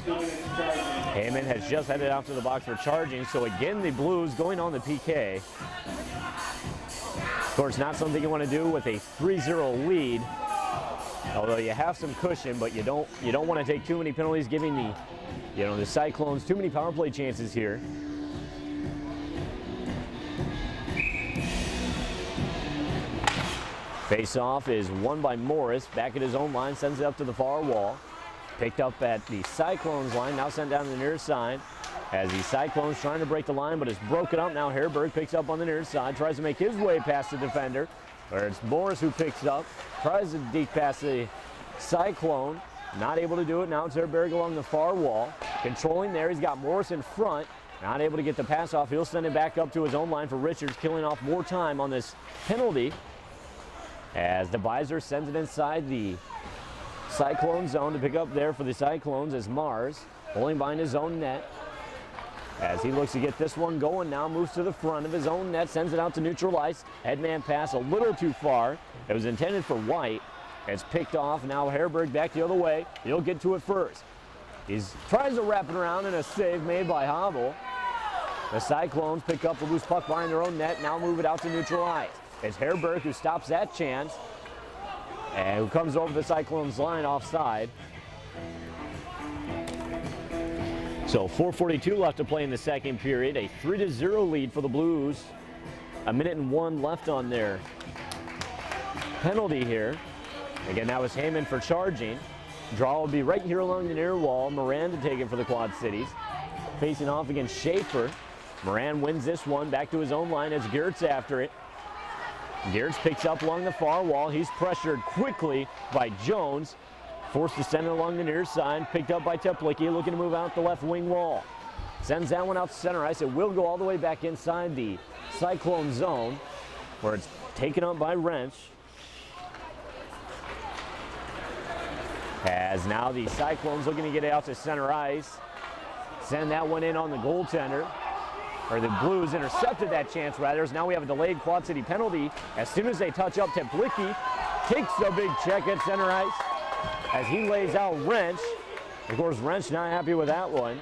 Heyman has just headed out to the box for charging, so again the Blues going on the PK. Of course, not something you want to do with a 3-0 lead. Although you have some cushion, but you don't want to take too many penalties, giving the Cyclones too many power play chances here. Face-off is won by Morris, back at his own line, sends it up to the far wall. Picked up at the Cyclones line, now sent down to the near side. As the Cyclones trying to break the line, but it's broken up. Now Herberg picks up on the near side, tries to make his way past the defender. Where it's Morris who picks up, tries to deep pass the Cyclone. Not able to do it. Now it's Herberg along the far wall. Controlling there, he's got Morris in front. Not able to get the pass off. He'll send it back up to his own line for Richards, killing off more time on this penalty. As DeBiser sends it inside the Cyclone zone to pick up there for the Cyclones as Mars pulling behind his own net. As he looks to get this one going now, moves to the front of his own net, sends it out to neutral ice. Headman pass a little too far. It was intended for White. It's picked off. Now Herberg back the other way. He'll get to it first. He tries to wrap it around, and a save made by Hobble. The Cyclones pick up the loose puck behind their own net, now move it out to neutral ice. It's Herberg who stops that chance and who comes over the Cyclones line offside. So 4:42 left to play in the second period. A 3-0 lead for the Blues. 1:01 left on their penalty here. Again, that was Heyman for charging. Draw will be right here along the near wall. Moran to take it for the Quad Cities. Facing off against Schaefer. Moran wins this one. Back to his own line as Gertz after it. Gertz picks up along the far wall. He's pressured quickly by Jones. Forced to send it along the near side. Picked up by Teplicki, looking to move out the left wing wall. Sends that one out to center ice. It will go all the way back inside the Cyclone zone, where it's taken up by Wrench. As now the Cyclones looking to get it out to center ice. Send that one in on the goaltender. Or the Blues intercepted that chance, rather. Now we have a delayed Quad City penalty. As soon as they touch up, Teplicki takes a big check at center ice as he lays out Wrench. Of course, Wrench not happy with that one.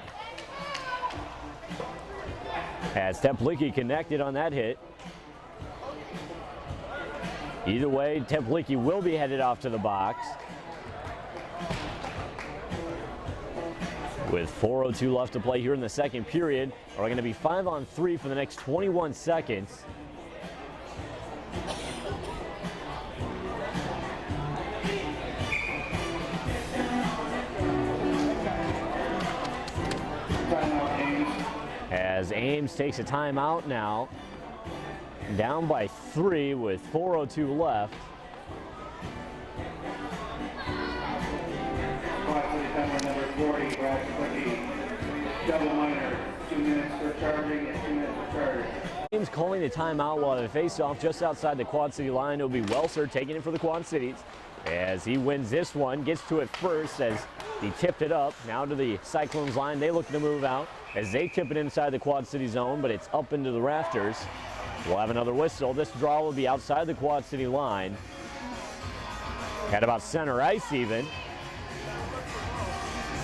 As Teplicki connected on that hit. Either way, Teplicki will be headed off to the box. With 4:02 left to play here in the second period, we're going to be 5-on-3 for the next 21 seconds. As Ames takes a timeout now, down by 3 with 4:02 left. Number 40, Brad Teplicki, double minor, 2 minutes for charging and 2 minutes for charge. Ames calling the timeout while they face off just outside the Quad City line. It'll be Welser taking it for the Quad Cities as he wins this one, gets to it first as he tipped it up. Now to the Cyclones line. They look to move out as they tip it inside the Quad City zone, but it's up into the rafters. We'll have another whistle. This draw will be outside the Quad City line. At about center ice even.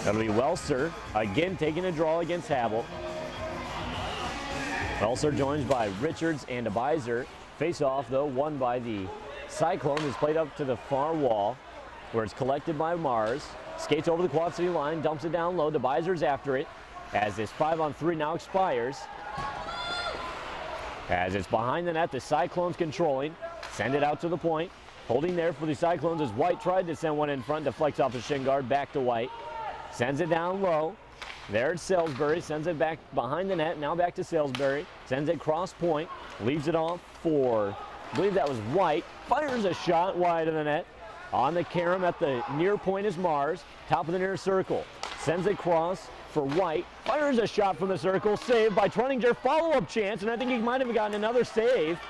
That'll be Welser, again taking a draw against Havel. Welser joined by Richards and Abizer. Face off, though, won by the Cyclones. Is played up to the far wall, where it's collected by Mars. Skates over the Quad City line, dumps it down low. Abizer's after it, as this 5-on-3 now expires. As it's behind the net, the Cyclones controlling. Send it out to the point. Holding there for the Cyclones as White tried to send one in front, deflects off the shin guard, back to White. Sends it down low. There it's Salisbury. Sends it back behind the net. Now back to Salisbury. Sends it cross point. Leaves it off for, I believe that was White. Fires a shot wide of the net. On the carom at the near point is Mars. Top of the near circle. Sends it cross for White. Fires a shot from the circle. Saved by Trunninger. Follow-up chance, and I think he might have gotten another save.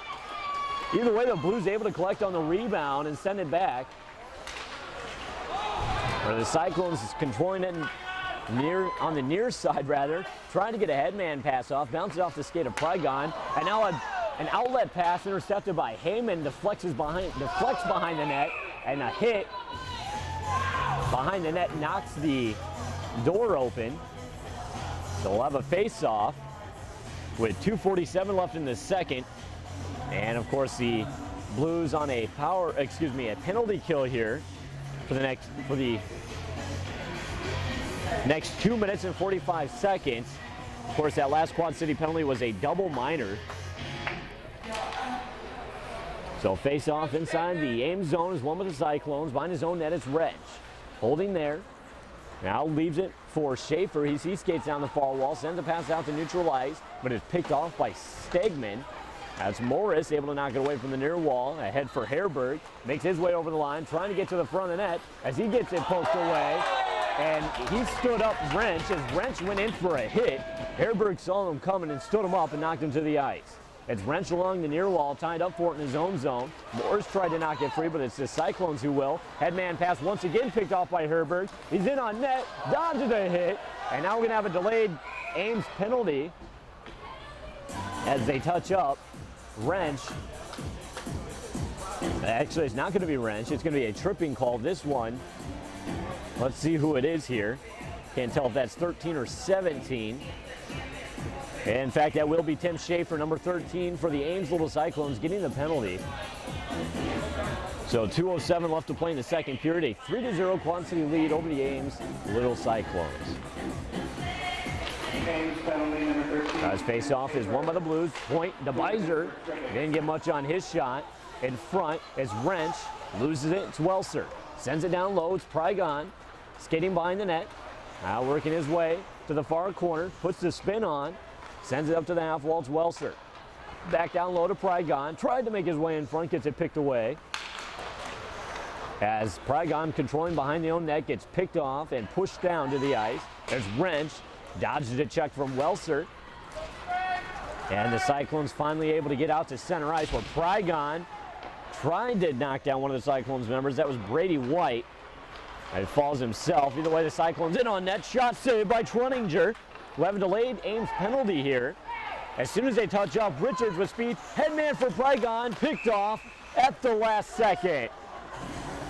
Either way, the Blues able to collect on the rebound and send it back. Where the Cyclones is controlling it on the near side, rather, trying to get a headman pass off, bounces off the skate of Prygon, and now an outlet pass intercepted by Heyman, deflects behind the net, and a hit behind the net knocks the door open. So we'll have a face-off with 2:47 left in the second, and of course the Blues on a penalty kill here for the next 2 minutes and 45 seconds. Of course, that last Quad City penalty was a double minor. So face off inside the Ames zone is one with the Cyclones. Behind his own net is Wrench. Holding there. Now leaves it for Schaefer. He skates down the far wall, sends a pass out to neutral ice, but is picked off by Stegman. That's Morris able to knock it away from the near wall. Ahead for Hareberg. Makes his way over the line, trying to get to the front of the net as he gets it poked away. And he stood up Wrench as Wrench went in for a hit. Hareberg saw him coming and stood him up and knocked him to the ice. It's Wrench along the near wall, tied up for it in his own zone. Morris tried to knock it free, but it's the Cyclones who will. Headman pass once again picked off by Hareberg. He's in on net, dodges a hit, and now we're going to have a delayed Ames penalty as they touch up. Wrench. Actually, it's not going to be Wrench. It's going to be a tripping call. This one, let's see who it is here. Can't tell if that's 13 or 17. In fact, that will be Tim Schaefer, number 13 for the Ames Little Cyclones, getting the penalty. So 2:07 left to play in the second period. A 3-0 Quad City lead over the Ames Little Cyclones. As face-off is won by the Blues. Point, Abizer didn't get much on his shot. In front is Wrench. Loses it. It's Welser. Sends it down low. It's Prygon. Skating behind the net. Now working his way to the far corner. Puts the spin on. Sends it up to the half wall. It's Welser. Back down low to Prygon. Tried to make his way in front. Gets it picked away. As Prygon controlling behind the own net. Gets picked off and pushed down to the ice. There's Wrench. Dodges a check from Welser. And the Cyclones finally able to get out to center ice where Prygon tried to knock down one of the Cyclones members. That was Brady White. And falls himself. Either way, the Cyclones in on net. Shot saved by Trunninger. We'll have a delayed Ames penalty here. As soon as they touch up, Richards with speed. Headman for Prygon. Picked off at the last second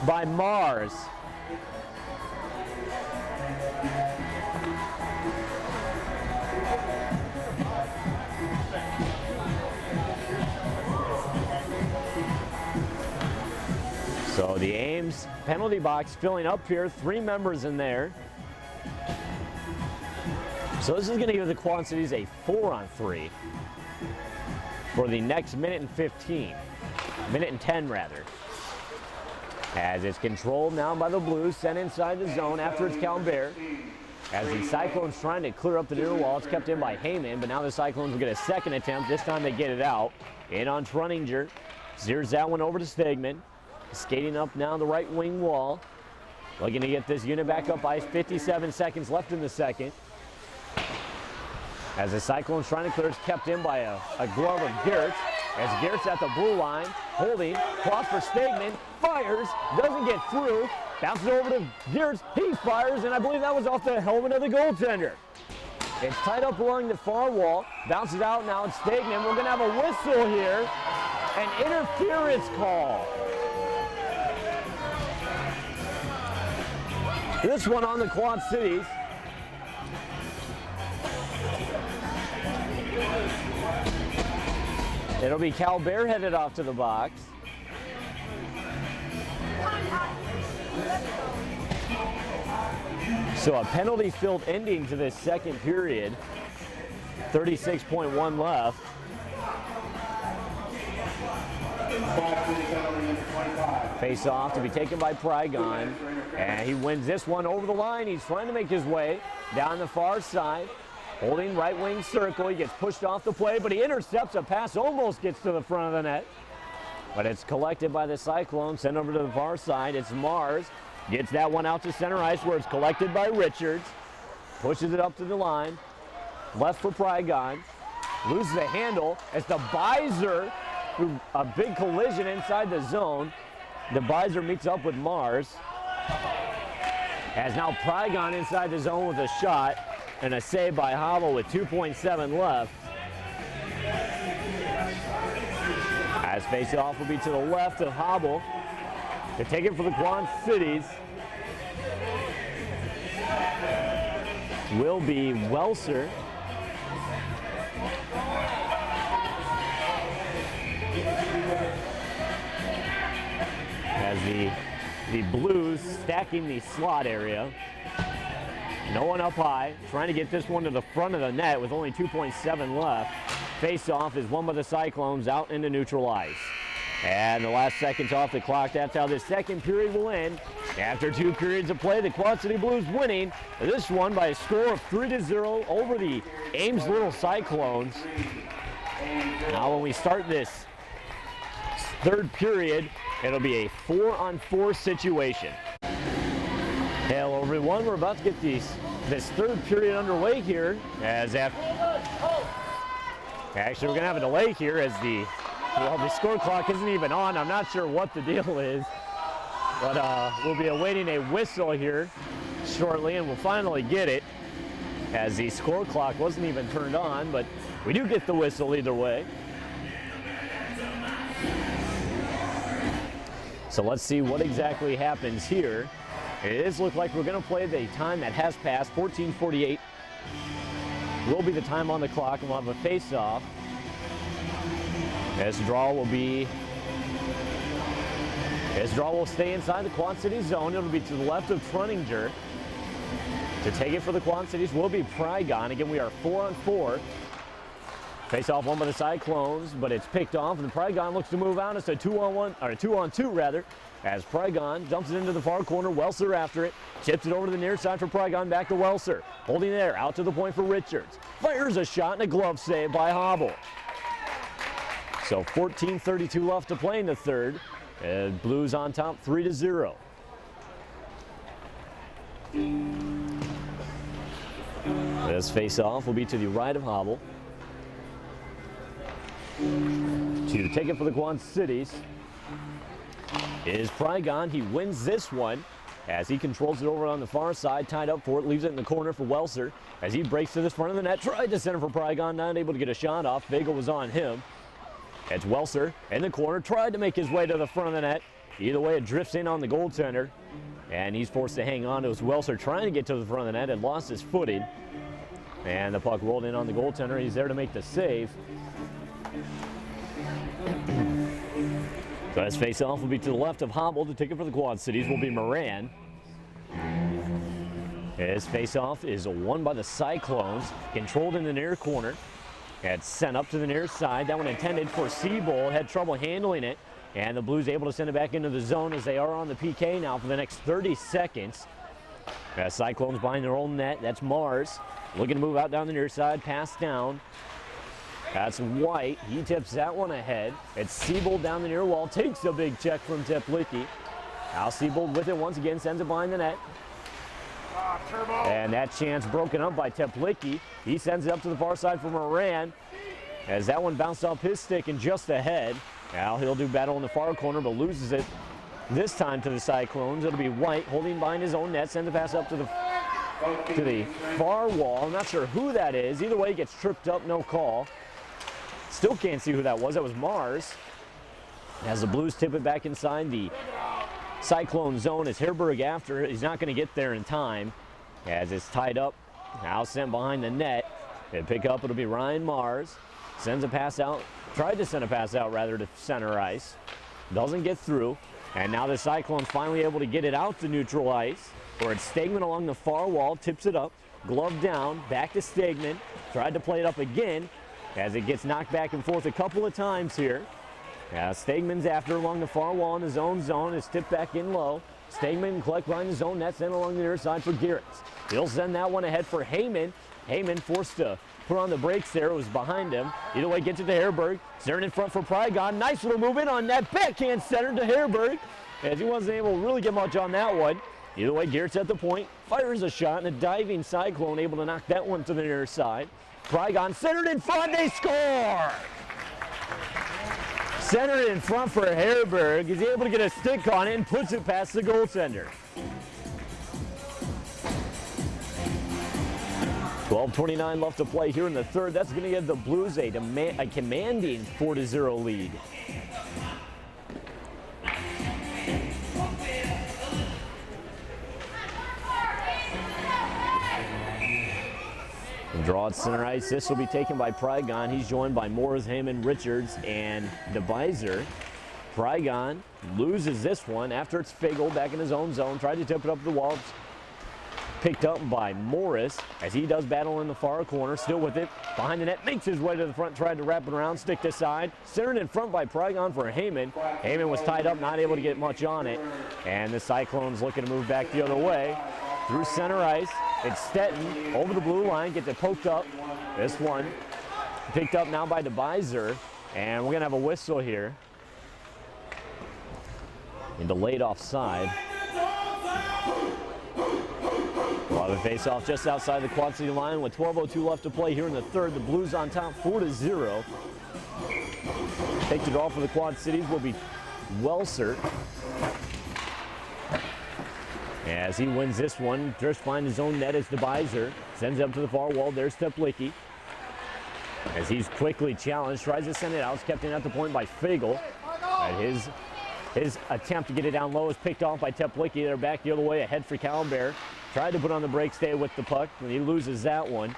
by Mars. So the Ames penalty box filling up here, 3 members in there. So this is going to give the Quad Cities a 4-on-3 for the next minute and 15. Minute and 10 rather. As it's controlled now by the Blues, sent inside the zone after it's Calbert. As the Cyclones trying to clear up the near wall, it's kept in by Heyman, but now the Cyclones will get a second attempt. This time they get it out. In on Truninger. Steers that one over to Stegman. Skating up now the right wing wall. Looking to get this unit back up ice. 57 seconds left in the second. As the Cyclones trying to clear, it's kept in by a glove of Gertz. As Gertz at the blue line, holding, cross for Stegman, fires, doesn't get through, bounces over to Gertz, he fires, and I believe that was off the helmet of the goaltender. It's tied up along the far wall, bounces out now, it's Stegman. We're going to have a whistle here, an interference call. This one on the Quad Cities. It'll be Calbert headed off to the box. So a penalty-filled ending to this second period. 36.1 left. Face off to be taken by Prygon. And he wins this one over the line. He's trying to make his way down the far side. Holding right wing circle, he gets pushed off the play, but he intercepts a pass, almost gets to the front of the net. But it's collected by the Cyclones, sent over to the far side. It's Mars, gets that one out to center ice where it's collected by Richards. Pushes it up to the line, left for Prygon. Loses the handle as the Beiser, through a big collision inside the zone. The Beiser meets up with Mars. As now Prygon inside the zone with a shot. And a save by Hobble with 2.7 left. As face-off will be to the left of Hobble. To take it for the Quad Cities will be Welser. As the Blues stacking the slot area. No one up high, trying to get this one to the front of the net with only 2.7 left. Face-off is won by the Cyclones out into neutral ice. And the last seconds off the clock, that's how this second period will end. After 2 periods of play, the Quad City Blues winning this one by a score of 3-0 over the Ames Little Cyclones. Now when we start this third period, it'll be a 4-on-4 situation. Hello everyone, we're about to get this third period underway here as actually we're gonna have a delay here as the score clock isn't even on. I'm not sure what the deal is, but we'll be awaiting a whistle here shortly and we'll finally get it as the score clock wasn't even turned on, but we do get the whistle either way. So let's see what exactly happens here. It does look like we're going to play the time that has passed. 14:48 will be the time on the clock, and we'll have a face-off. This draw will stay inside the Quad City zone. It'll be to the left of Truninger. To take it for the Quad Cities will be Prygon. Again, we are 4-on-4. Face-off won by the Cyclones, but it's picked off, and Prygon looks to move out. It's a 2-on-1, or a 2-on-2 rather. As Prygon dumps it into the far corner, Welser after it, chips it over to the near side for Prygon, back to Welser. Holding there, out to the point for Richards. Fires a shot and a glove save by Hobble. So 14:32 left to play in the third. Blues on top 3-0. This face-off will be to the right of Hobble. To take it for the Quad Cities is Prygon. He wins this one as he controls it over on the far side, tied up for it, leaves it in the corner for Welser as he breaks to the front of the net, tried to center for Prygon, not able to get a shot off. Vega was on him. It's Welser in the corner, tried to make his way to the front of the net. Either way, it drifts in on the goaltender, and he's forced to hang on. It was Welser trying to get to the front of the net and lost his footing. And the puck rolled in on the goaltender. He's there to make the save. So his face-off will be to the left of Hobble. To take it for the Quad Cities will be Moran. His face-off is won by the Cyclones, controlled in the near corner. It's sent up to the near side. That one intended for Seabold, had trouble handling it. And the Blues able to send it back into the zone as they are on the PK now for the next 30 seconds. Cyclones behind their own net. That's Mars looking to move out down the near side. Pass down. That's White. He tips that one ahead. It's Seabold down the near wall. Takes a big check from Teplicki. Now Seabold with it once again. Sends it behind the net. And that chance broken up by Teplicki. He sends it up to the far side for Moran. As that one bounced off his stick and just ahead. Now he'll do battle in the far corner, but loses it this time to the Cyclones. It'll be White holding behind his own net. Sends the pass up to the far wall. I'm not sure who that is. Either way, he gets tripped up, no call. Still can't see who that was. That was Mars. As the Blues tip it back inside the Cyclone zone, as Herberg after. He's not going to get there in time as it's tied up. Now sent behind the net. They pick up. It'll be Ryan Mars. Sends a pass out. Tried to send a pass out rather to center ice. Doesn't get through. And now the Cyclones finally able to get it out to neutral ice. Where it's Stegman along the far wall. Tips it up. Glove down. Back to Stegman. Tried to play it up again as it gets knocked back and forth a couple of times here. Stegman's after along the far wall in his own zone. Is tipped back in low. Stegman collect behind his own net. Sent along the near side for Garretts. He'll send that one ahead for Heyman. Heyman forced to put on the brakes there. It was behind him. Either way, gets it to Herberg. Centered in front for Prygon. Nice little move in on that backhand center to Herberg. As he wasn't able to really get much on that one. Either way, Garrett's at the point. Fires a shot, and a diving Cyclone able to knock that one to the near side. Prygon centered in front. They score! Centered in front for Herberg. He's able to get a stick on it and puts it past the goaltender. 12:29 left to play here in the third. That's going to give the Blues a commanding 4-0 lead. Draw at center ice. This will be taken by Prygon. He's joined by Morris, Heyman, Richards, and DeBiser. Prygon loses this one after it's Fagel back in his own zone. Tried to tip it up the wall. Picked up by Morris as he does battle in the far corner. Still with it. Behind the net. Makes his way to the front. Tried to wrap it around. Stick to side. Centered in front by Prygon for Heyman. Heyman was tied up. Not able to get much on it. And the Cyclones looking to move back the other way. Through center ice. It's Stetton over the blue line. Gets it poked up. This one picked up now by DeBiser. And we're going to have a whistle here. And delayed offside. We'll have a face-off just outside the Quad City line with 12:02 left to play here in the third. The Blues on top 4-0. Take the draw for the Quad Cities will be Welser. As he wins this one, drifts behind his own net as DeBiser. Sends it up to the far wall. There's Teplicki. As he's quickly challenged, tries to send it out. It's kept in at the point by Fagel. His attempt to get it down low is picked off by Teplicki. They're back the other way, ahead for Calbert. Tried to put on the break, stay with the puck, and he loses that one.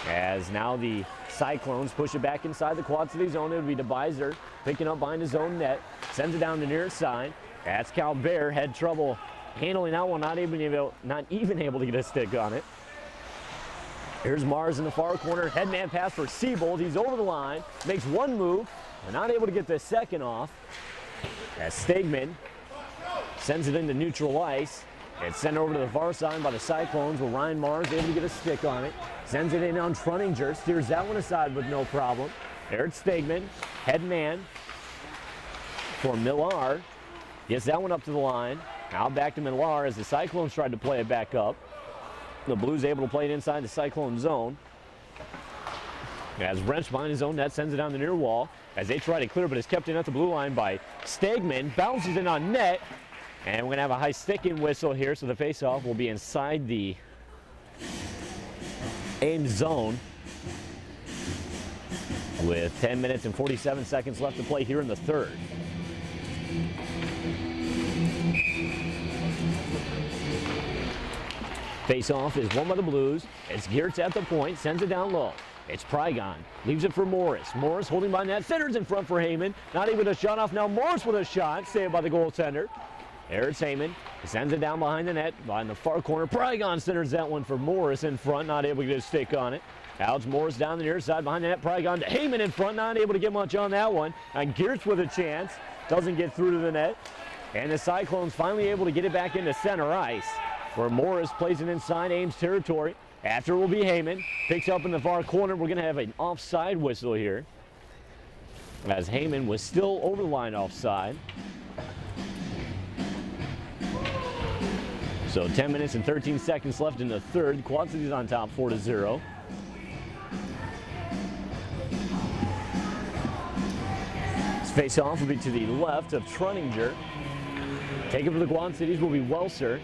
As now the Cyclones push it back inside the Quad City zone. It would be DeBiser picking up behind his own net. Sends it down the near side. That's Calbert. Had trouble handling that one, not even able to get a stick on it. Here's Mars in the far corner. Headman pass for Seabold. He's over the line. Makes one move. They're not able to get the second off. As Stegman sends it into neutral ice. It's sent over to the far side by the Cyclones where Ryan Mars able to get a stick on it. Sends it in on Trunninger. Steers that one aside with no problem. Eric Stegman, head man for Millar. Gets that one up to the line. Now back to Millar as the Cyclones tried to play it back up. The Blues able to play it inside the Cyclone zone. As Wrench behind his own net sends it down the near wall as they try to clear, but it's kept in at the blue line by Stegman. Bounces in on net. And we're going to have a high sticking whistle here, so the faceoff will be inside the Ames zone with 10 minutes and 47 seconds left to play here in the third. Faceoff is won by the Blues. It's Geertz at the point, sends it down low. It's Prygon. Leaves it for Morris. Morris holding by net. Centers in front for Heyman. Not able to shut off now. Morris with a shot. Saved by the goaltender. There's Heyman. He sends it down behind the net. Behind the far corner. Prygon centers that one for Morris in front. Not able to get a stick on it. Out to Morris down the near side behind the net. Prygon to Heyman in front. Not able to get much on that one. And Geertz with a chance. Doesn't get through to the net. And the Cyclones finally able to get it back into center ice, where Morris plays it inside Ames territory. After will be Heyman. Picks up in the far corner. We're going to have an offside whistle here, as Heyman was still over the line offside. So 10 minutes and 13 seconds left in the third. Quad City's on top 4-0. This face-off will be to the left of Truninger. Taking for the Quad Cities will be Welser.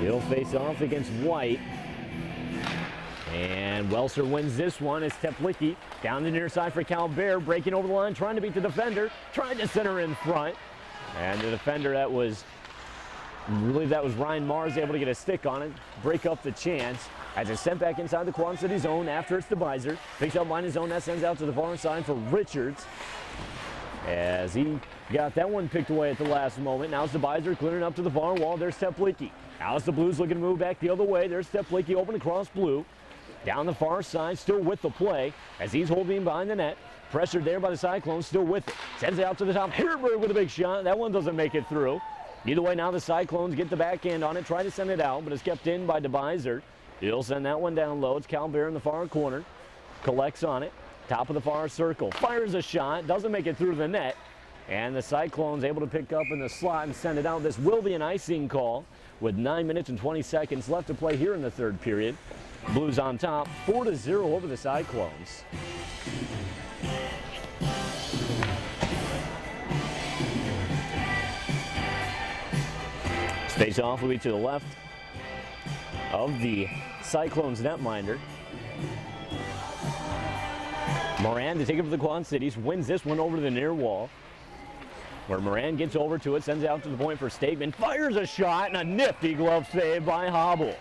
He'll face off against White. And Welser wins this one as Teplicki down the near side for Calbert, breaking over the line, trying to beat the defender, trying to center in front. And the defender, that was, I believe that was Ryan Mars, able to get a stick on it, break up the chance. As it's sent back inside the Quad City zone after it's DeBiser. Picks up behind his zone, that sends out to the far side for Richards, as he got that one picked away at the last moment. Now it's DeBiser clearing up to the far wall. There's Teplicki. Now it's the Blues looking to move back the other way. There's Teplicki open across blue. Down the far side, still with the play, as he's holding behind the net. Pressured there by the Cyclones, still with it. Sends it out to the top. Herberg with a big shot. That one doesn't make it through. Either way, now the Cyclones get the backhand on it, try to send it out, but it's kept in by DeBiser. He'll send that one down low. It's Calbert in the far corner. Collects on it. Top of the far circle. Fires a shot. Doesn't make it through the net. And the Cyclones able to pick up in the slot and send it out. This will be an icing call with 9 minutes and 20 seconds left to play here in the third period. Blues on top, 4-0 over the Cyclones. Face off will be to the left of the Cyclones netminder. Moran to take it for the Quad Cities, wins this one over to the near wall, where Moran gets over to it, sends it out to the point for Stegman, fires a shot, and a nifty glove save by Hobble.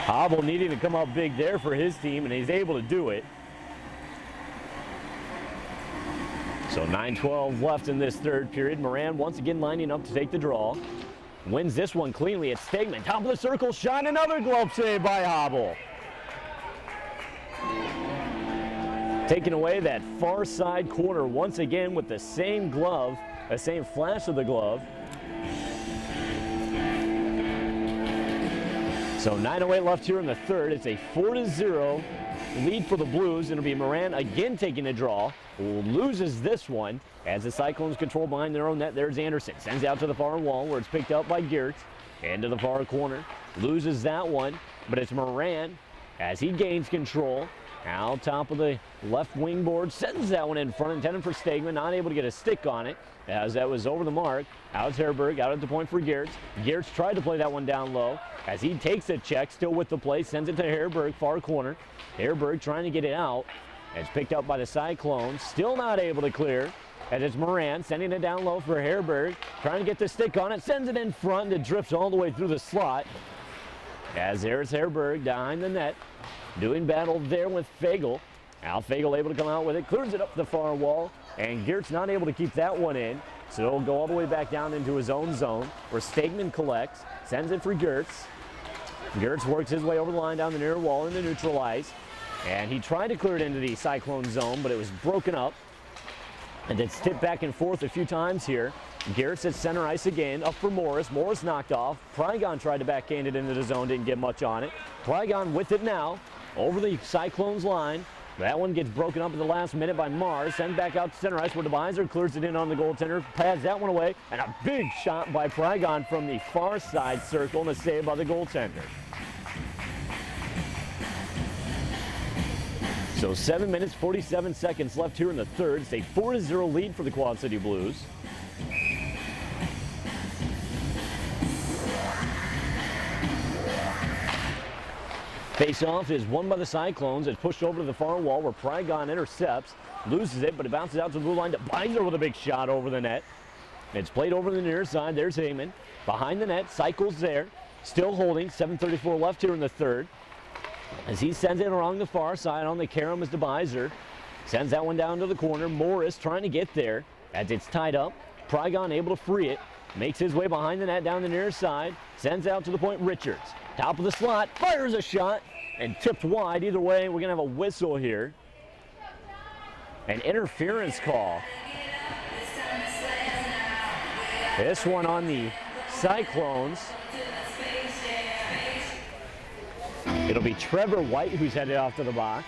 Hobble needing to come up big there for his team, and he's able to do it. So 9:12 left in this third period. Moran once again lining up to take the draw. Wins this one cleanly. It's Stegman, top of the circle, shot, another glove save by Hobble. Taking away that far side corner once again with the same glove, the same flash of the glove. So 9:08 left here in the third. It's a 4-0 lead for the Blues. It'll be Moran again taking a draw. Loses this one as the Cyclones control behind their own net. There's Anderson. Sends out to the far wall where it's picked up by Geertz. Into the far corner. Loses that one, but it's Moran as he gains control. Now top of the left wing board. Sends that one in front, intended for Stegman. Not able to get a stick on it as that was over the mark. Out to Herberg, out at the point for Geertz. Geertz tried to play that one down low as he takes a check, still with the play. Sends it to Herberg, far corner. Herberg trying to get it out. It's picked up by the Cyclones. Still not able to clear. And it's Moran sending it down low for Herberg. Trying to get the stick on it. Sends it in front. It drifts all the way through the slot. As there's Herberg behind the net. Doing battle there with Fagel. Al Fagel able to come out with it. Clears it up the far wall. And Geertz not able to keep that one in. So it'll go all the way back down into his own zone where Stegman collects. Sends it for Geertz. Geertz works his way over the line down the near wall into neutral ice. And he tried to clear it into the Cyclone zone, but it was broken up. And it's tipped back and forth a few times here. Geertz at center ice again, up for Morris. Morris knocked off. Prygon tried to backhand it into the zone, didn't get much on it. Prygon with it now, over the Cyclones line. That one gets broken up at the last minute by Mars. Sent back out to center ice where DeBiser clears it in on the goaltender. Pads that one away, and a big shot by Prygon from the far side circle, and a save by the goaltender. So 7 minutes, 47 seconds left here in the third. It's a 4-0 lead for the Quad City Blues. Face-off is won by the Cyclones. It's pushed over to the far wall where Prygon intercepts, loses it, but it bounces out to the blue line to Binder with a big shot over the net. It's played over the near side. There's Heyman. Behind the net, cycles there. still holding. 7:34 left here in the third. As he sends it along the far side on the carom is DeBiser. Sends that one down to the corner. Morris trying to get there as it's tied up. Prygon able to free it. Makes his way behind the net down the near side. Sends out to the point Richards. Top of the slot. Fires a shot and tipped wide. Either way, we're going to have a whistle here. An interference call. This one on the Cyclones. It'll be Trevor White who's headed off to the box.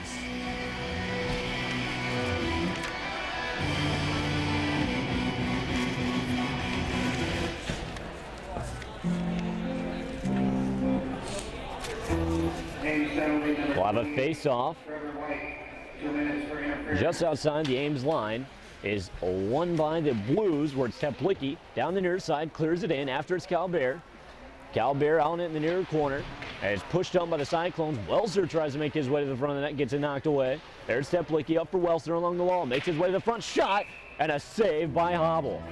We'll have a face-off. Just outside the Ames line is won by the Blues, where it's Teplicki down the near side, clears it in after it's Calbert. Calbert out in the near corner, and it's pushed up by the Cyclones. Welser tries to make his way to the front of the net, gets it knocked away. There's Teplicki up for Welser along the wall, makes his way to the front, shot, and a save by Hobble.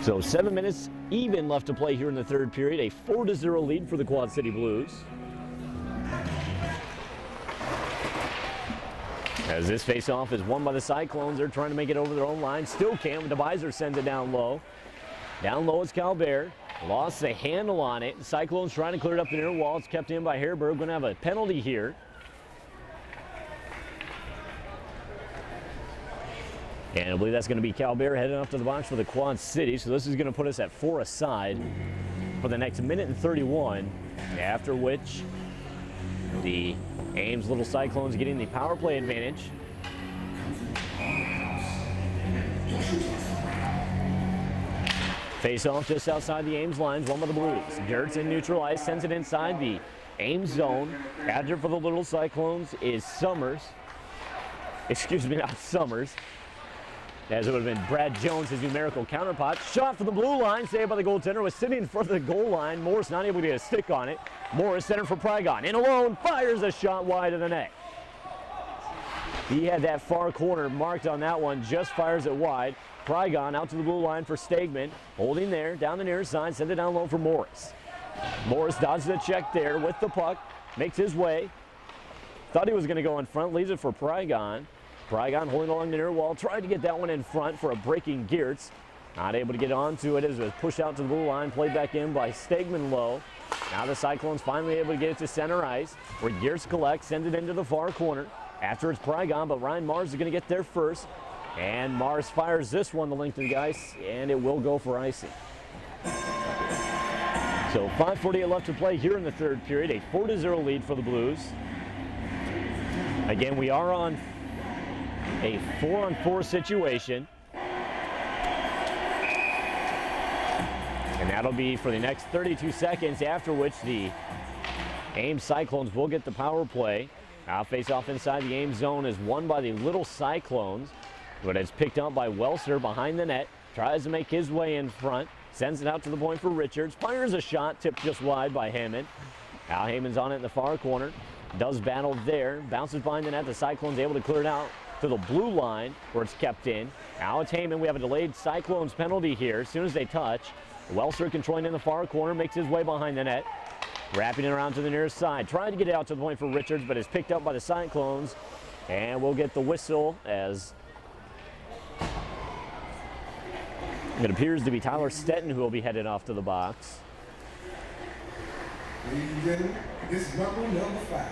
So 7 minutes even left to play here in the third period. A 4-0 lead for the Quad City Blues. As this face-off is won by the Cyclones, they're trying to make it over their own line. Still can't. DeBiser sends it down low. Down low is Calbert. Lost the handle on it. The Cyclones trying to clear it up the near wall. It's kept in by Hareberg. Going to have a penalty here. And I believe that's going to be Calbert heading up to the box for the Quad City. So this is going to put us at 4 aside for the next minute and 31. After which the Ames Little Cyclones getting the power play advantage. Face off just outside the Ames lines, won by the Blues. Gertz in neutral ice, sends it inside the Ames zone. Adder for the Little Cyclones is Summers. Excuse me, not Summers. As it would have been Brad Jones, his numerical counterpart. Shot for the blue line, saved by the goaltender, was sitting in front of the goal line. Morris not able to get a stick on it. Morris center for Prygon. In alone, fires a shot wide of the net. He had that far corner marked on that one, just fires it wide. Prygon out to the blue line for Stegman. Holding there, down the near side, send it down low for Morris. Morris dodges the check there with the puck, makes his way. Thought he was going to go in front, leaves it for Prygon. Prygon holding along the near wall, tried to get that one in front for a breaking Geertz. Not able to get onto it as it was pushed out to the blue line, played back in by Stegman low. Now the Cyclones finally able to get it to center ice, where Geertz collects, sends it into the far corner. After it's Prygon, but Ryan Mars is going to get there first. And Mars fires this one the length of the ice, and it will go for icing. So 5:48 left to play here in the third period, a 4-0 lead for the Blues. Again, we are on a 4-on-4 situation. And that'll be for the next 32 seconds, after which the Ames Cyclones will get the power play. Now face off inside the Ames zone is won by the Little Cyclones, but it's picked up by Welser behind the net. Tries to make his way in front, sends it out to the point for Richards, fires a shot, tipped just wide by Heyman. Now Heyman's on it in the far corner, does battle there, bounces behind the net. The Cyclones able to clear it out to the blue line where it's kept in. Now it's Heyman. We have a delayed Cyclones penalty here. As soon as they touch, Welser controlling in the far corner, makes his way behind the net. Wrapping it around to the near side. Trying to get it out to the point for Richards, but is picked up by the Cyclones. And we'll get the whistle as it appears to be Tyler Stetton who will be headed off to the box. Ladies and gentlemen, this is rumble number 5.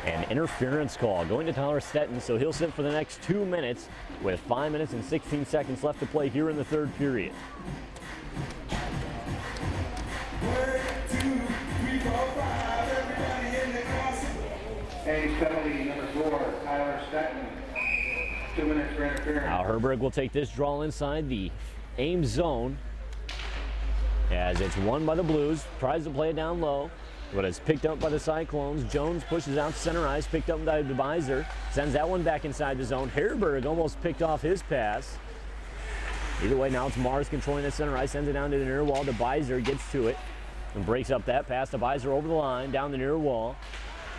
An interference call going to Tyler Stetton, so he'll sit for the next 2 minutes with 5 minutes and 16 seconds left to play here in the third period. 1, 2, 3, 4, 5, everybody in the castle. Ames penalty number 4, Tyler Stetton. 2 minutes for interference. Now Herberg will take this draw inside the Ames zone as it's won by the Blues. Tries to play it down low, but it's picked up by the Cyclones. Jones pushes out to center ice, picked up by DeBiser. Sends that one back inside the zone. Herberg almost picked off his pass. Either way, now it's Mars controlling the center ice, sends it down to the near wall. DeBiser gets to it and breaks up that pass. DeBiser over the line, down the near wall.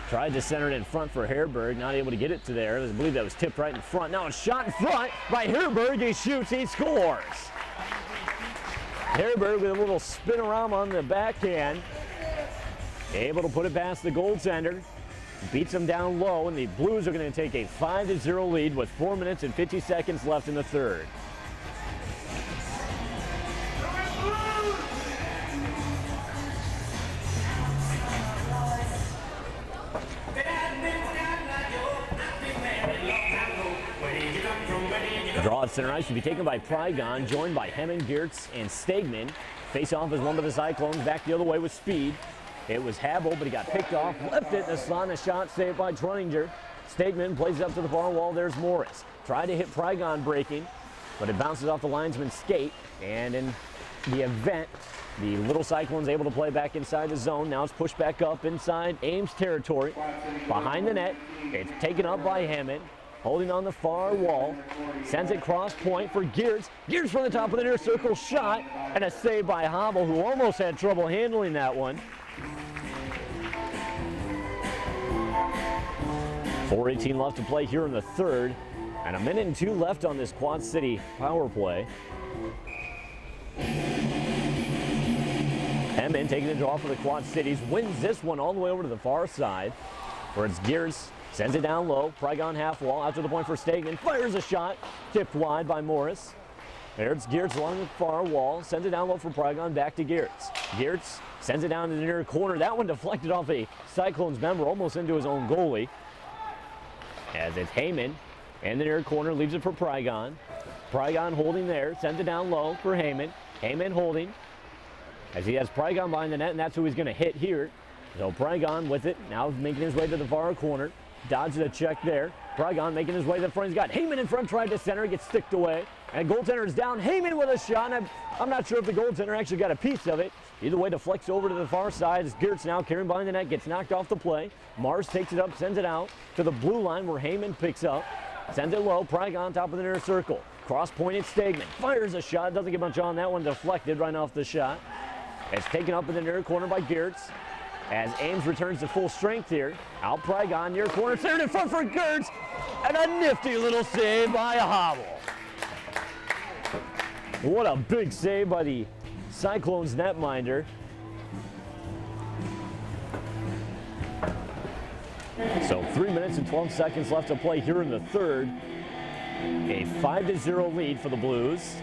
Tried to center it in front for Herberg, not able to get it to there. I believe that was tipped right in front. Now it's shot in front by Herberg. He shoots, he scores. Herberg with a little spin-around on the backhand. Able to put it past the goaltender. Beats him down low, and the Blues are going to take a 5-0 lead with 4 minutes and 50 seconds left in the third. Draw at center ice will be taken by Prygon, joined by Hemmen, Geertz, and Stegman. Face-off is won by the Cyclones, back the other way with speed. It was Habel, but he got picked off, left it in the slot, and a shot saved by Truninger. Stegman plays it up to the far wall, there's Morris. Tried to hit Prygon breaking, but it bounces off the linesman's skate, and in the event, the Little Cyclones able to play back inside the zone. Now it's pushed back up inside Ames territory. Behind the net, it's taken up by Hammond. Holding on the far wall, sends it cross point for Geertz. Geertz from the top of the near circle shot, and a save by Habel, who almost had trouble handling that one. 4:18 left to play here in the third, and 1 minute and 2 left on this Quad City power play. Hemmen taking the draw for the Quad Cities, wins this one all the way over to the far side, where it's Geertz. Sends it down low. Prygon half wall. Out to the point for Stegman. Fires a shot. Tipped wide by Morris. There's Geertz along the far wall. Sends it down low for Prygon. Back to Geertz. Geertz sends it down to the near corner. That one deflected off a Cyclones member, almost into his own goalie. As it's Heyman in the near corner. Leaves it for Prygon. Prygon holding there. Sends it down low for Heyman. Heyman holding. As he has Prygon behind the net, and that's who he's going to hit here. So Prygon with it. Now making his way to the far corner. Dodges a check there. Prygon making his way to the front. He's got Heyman in front, tried to center, gets sticked away. And goaltender is down. Heyman with a shot. And I'm not sure if the goaltender actually got a piece of it. Either way, deflects over to the far side. As Geertz now carrying behind the net, gets knocked off the play. Mars takes it up, sends it out to the blue line where Heyman picks up. Sends it low. Prygon top of the near circle. Cross pointed Stegman. Fires a shot. Doesn't get much on that one. Deflected right off the shot. It's taken up in the near corner by Geertz. As Ames returns to full strength here. Out Prygon, near corner, centered in front for Geertz. And a nifty little save by Habel. What a big save by the Cyclones netminder. So 3 minutes and 12 seconds left to play here in the third. A 5-0 lead for the Blues.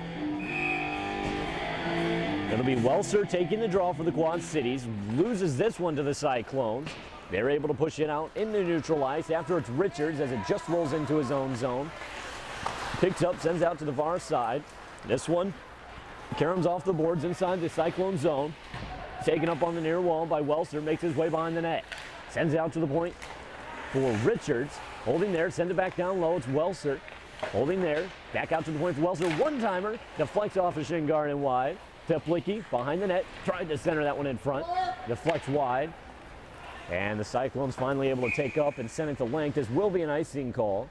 It'll be Welser taking the draw for the Quad Cities. Loses this one to the Cyclones. They're able to push it out into neutral ice after it's Richards as it just rolls into his own zone. Picks up, sends out to the far side. This one, Karam's off the boards inside the Cyclone zone. Taken up on the near wall by Welser, makes his way behind the net. Sends it out to the point for Richards. Holding there, send it back down low. It's Welser. Holding there, back out to the point for Welser. One-timer, deflects off of Shingarden wide. Teplicki behind the net, tried to center that one in front, deflects wide, and the Cyclones finally able to take up and send it to length. This will be an icing call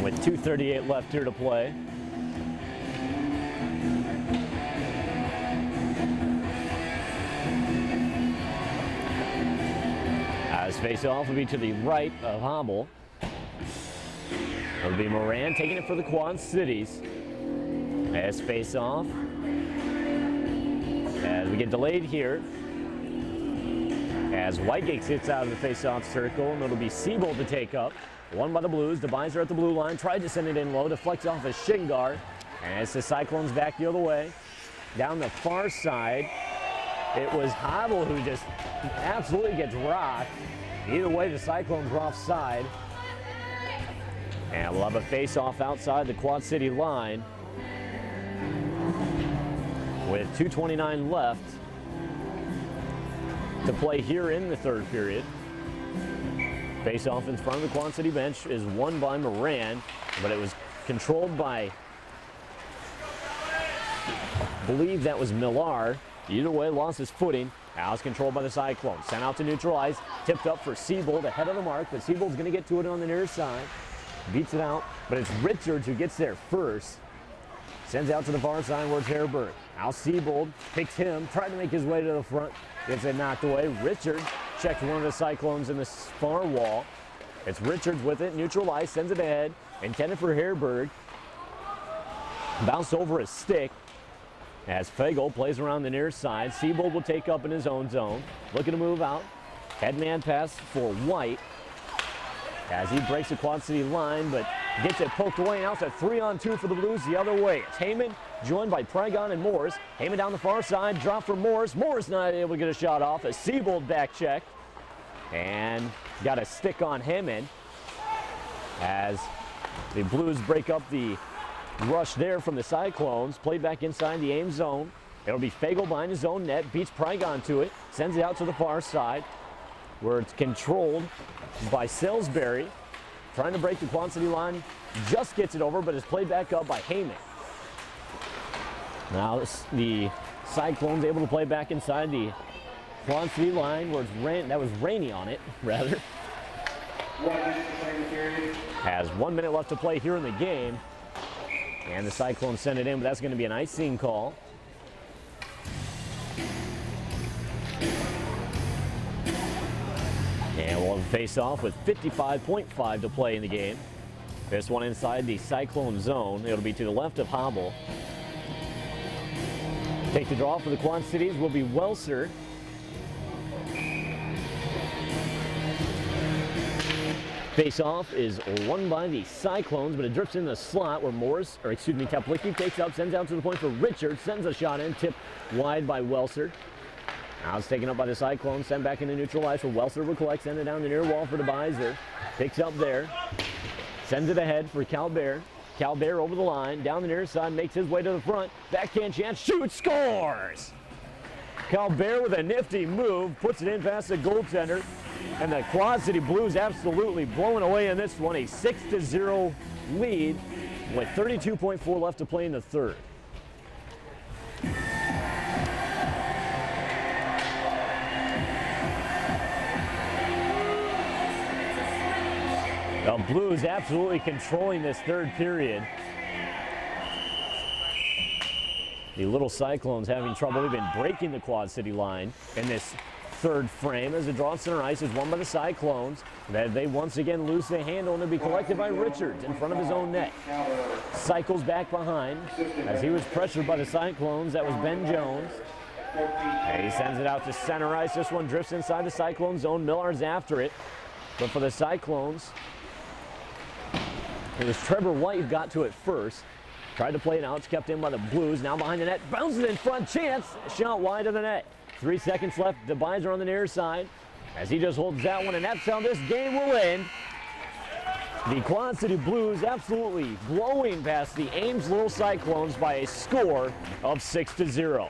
with 2:38 left here to play. As face-off will be to the right of Habel. It'll be Moran taking it for the Quad Cities. As face-off, as we get delayed here, as Whitegate sits out of the face-off circle, and it'll be Siebold to take up. Won by the Blues. DeBiser at the blue line, tried to send it in low, deflects off a shin guard, and it's the Cyclones back the other way. Down the far side, it was Habel who just absolutely gets rocked. Either way, the Cyclones are offside. And we'll have a face-off outside the Quad City line. With 2:29 left to play here in the third period. Face-off in front of the Quad City bench is won by Moran, but it was controlled by, I believe that was Millar. Either way, lost his footing. Now it's controlled by the Cyclones. Sent out to neutral ice, tipped up for Siebold ahead of the mark, but Siebold's going to get to it on the near side. Beats it out, but it's Richards who gets there first. Sends out to the far side where it's Herberg. Al Siebold picks him, tried to make his way to the front. Gets it knocked away. Richards checks one of the Cyclones in the far wall. It's Richards with it, neutral ice, sends it ahead. Intended for Herberg. Bounced over his stick. as Fagel plays around the near side. Siebold will take up in his own zone. Looking to move out. Headman pass for White as he breaks the Quad City line, but gets it poked away. Now it's a 3-on-2 for the Blues the other way. It's Heyman joined by Pregon and Morris. Heyman down the far side, drop for Morris. Morris not able to get a shot off. A Siebold back check. And got a stick on Heyman as the Blues break up the rush there from the Cyclones. Played back inside the Ames zone. It'll be Fagel behind his own net. Beats Pregon to it. Sends it out to the far side where it's controlled by Salisbury. Trying to break the Quad City line. Just gets it over, but is played back up by Heyman. Now the Cyclones able to play back inside the Quad City line where it's that was rainy on it, rather. 1 minute to play in the period. Has 1 minute left to play here in the game. And the Cyclones send it in, but that's going to be an icing call. And we'll have a face-off with 55.5 to play in the game. This one inside the Cyclone zone. It'll be to the left of Hobble. Take the draw for the Quad Cities will be Welser. Face-off is won by the Cyclones, but it drifts in the slot where Teplicki takes up, sends out to the point for Richards, sends a shot in, tipped wide by Welser. Now it's taken up by the Cyclones, sent back into neutral ice for Welser to collect, send it down the near wall for DeBiser. Picks up there, sends it ahead for Calbert. Calbert over the line, down the near side, makes his way to the front. Backhand chance, shoots, scores! Calbert with a nifty move, puts it in past the goaltender. And the Quad City Blues absolutely blowing away in this one. A 6-0 lead with 32.4 left to play in the third. The Blues absolutely controlling this third period. The Little Cyclones having trouble even breaking the Quad City line in this third frame as the draw at center ice is won by the Cyclones. They once again lose the handle and it'll be collected by Richards in front of his own net. Cycles back behind as he was pressured by the Cyclones. That was Ben Jones. And he sends it out to center ice. This one drifts inside the Cyclone zone. Millard's after it. But for the Cyclones, it was Trevor White who got to it first. Tried to play it out. It's kept in by the Blues. Now behind the net. Bounces in front. Chance. Shot wide of the net. 3 seconds left. DeBiser on the near side as he just holds that one, and that's how this game will end. The Quad City Blues absolutely blowing past the Ames Little Cyclones by a score of 6-0.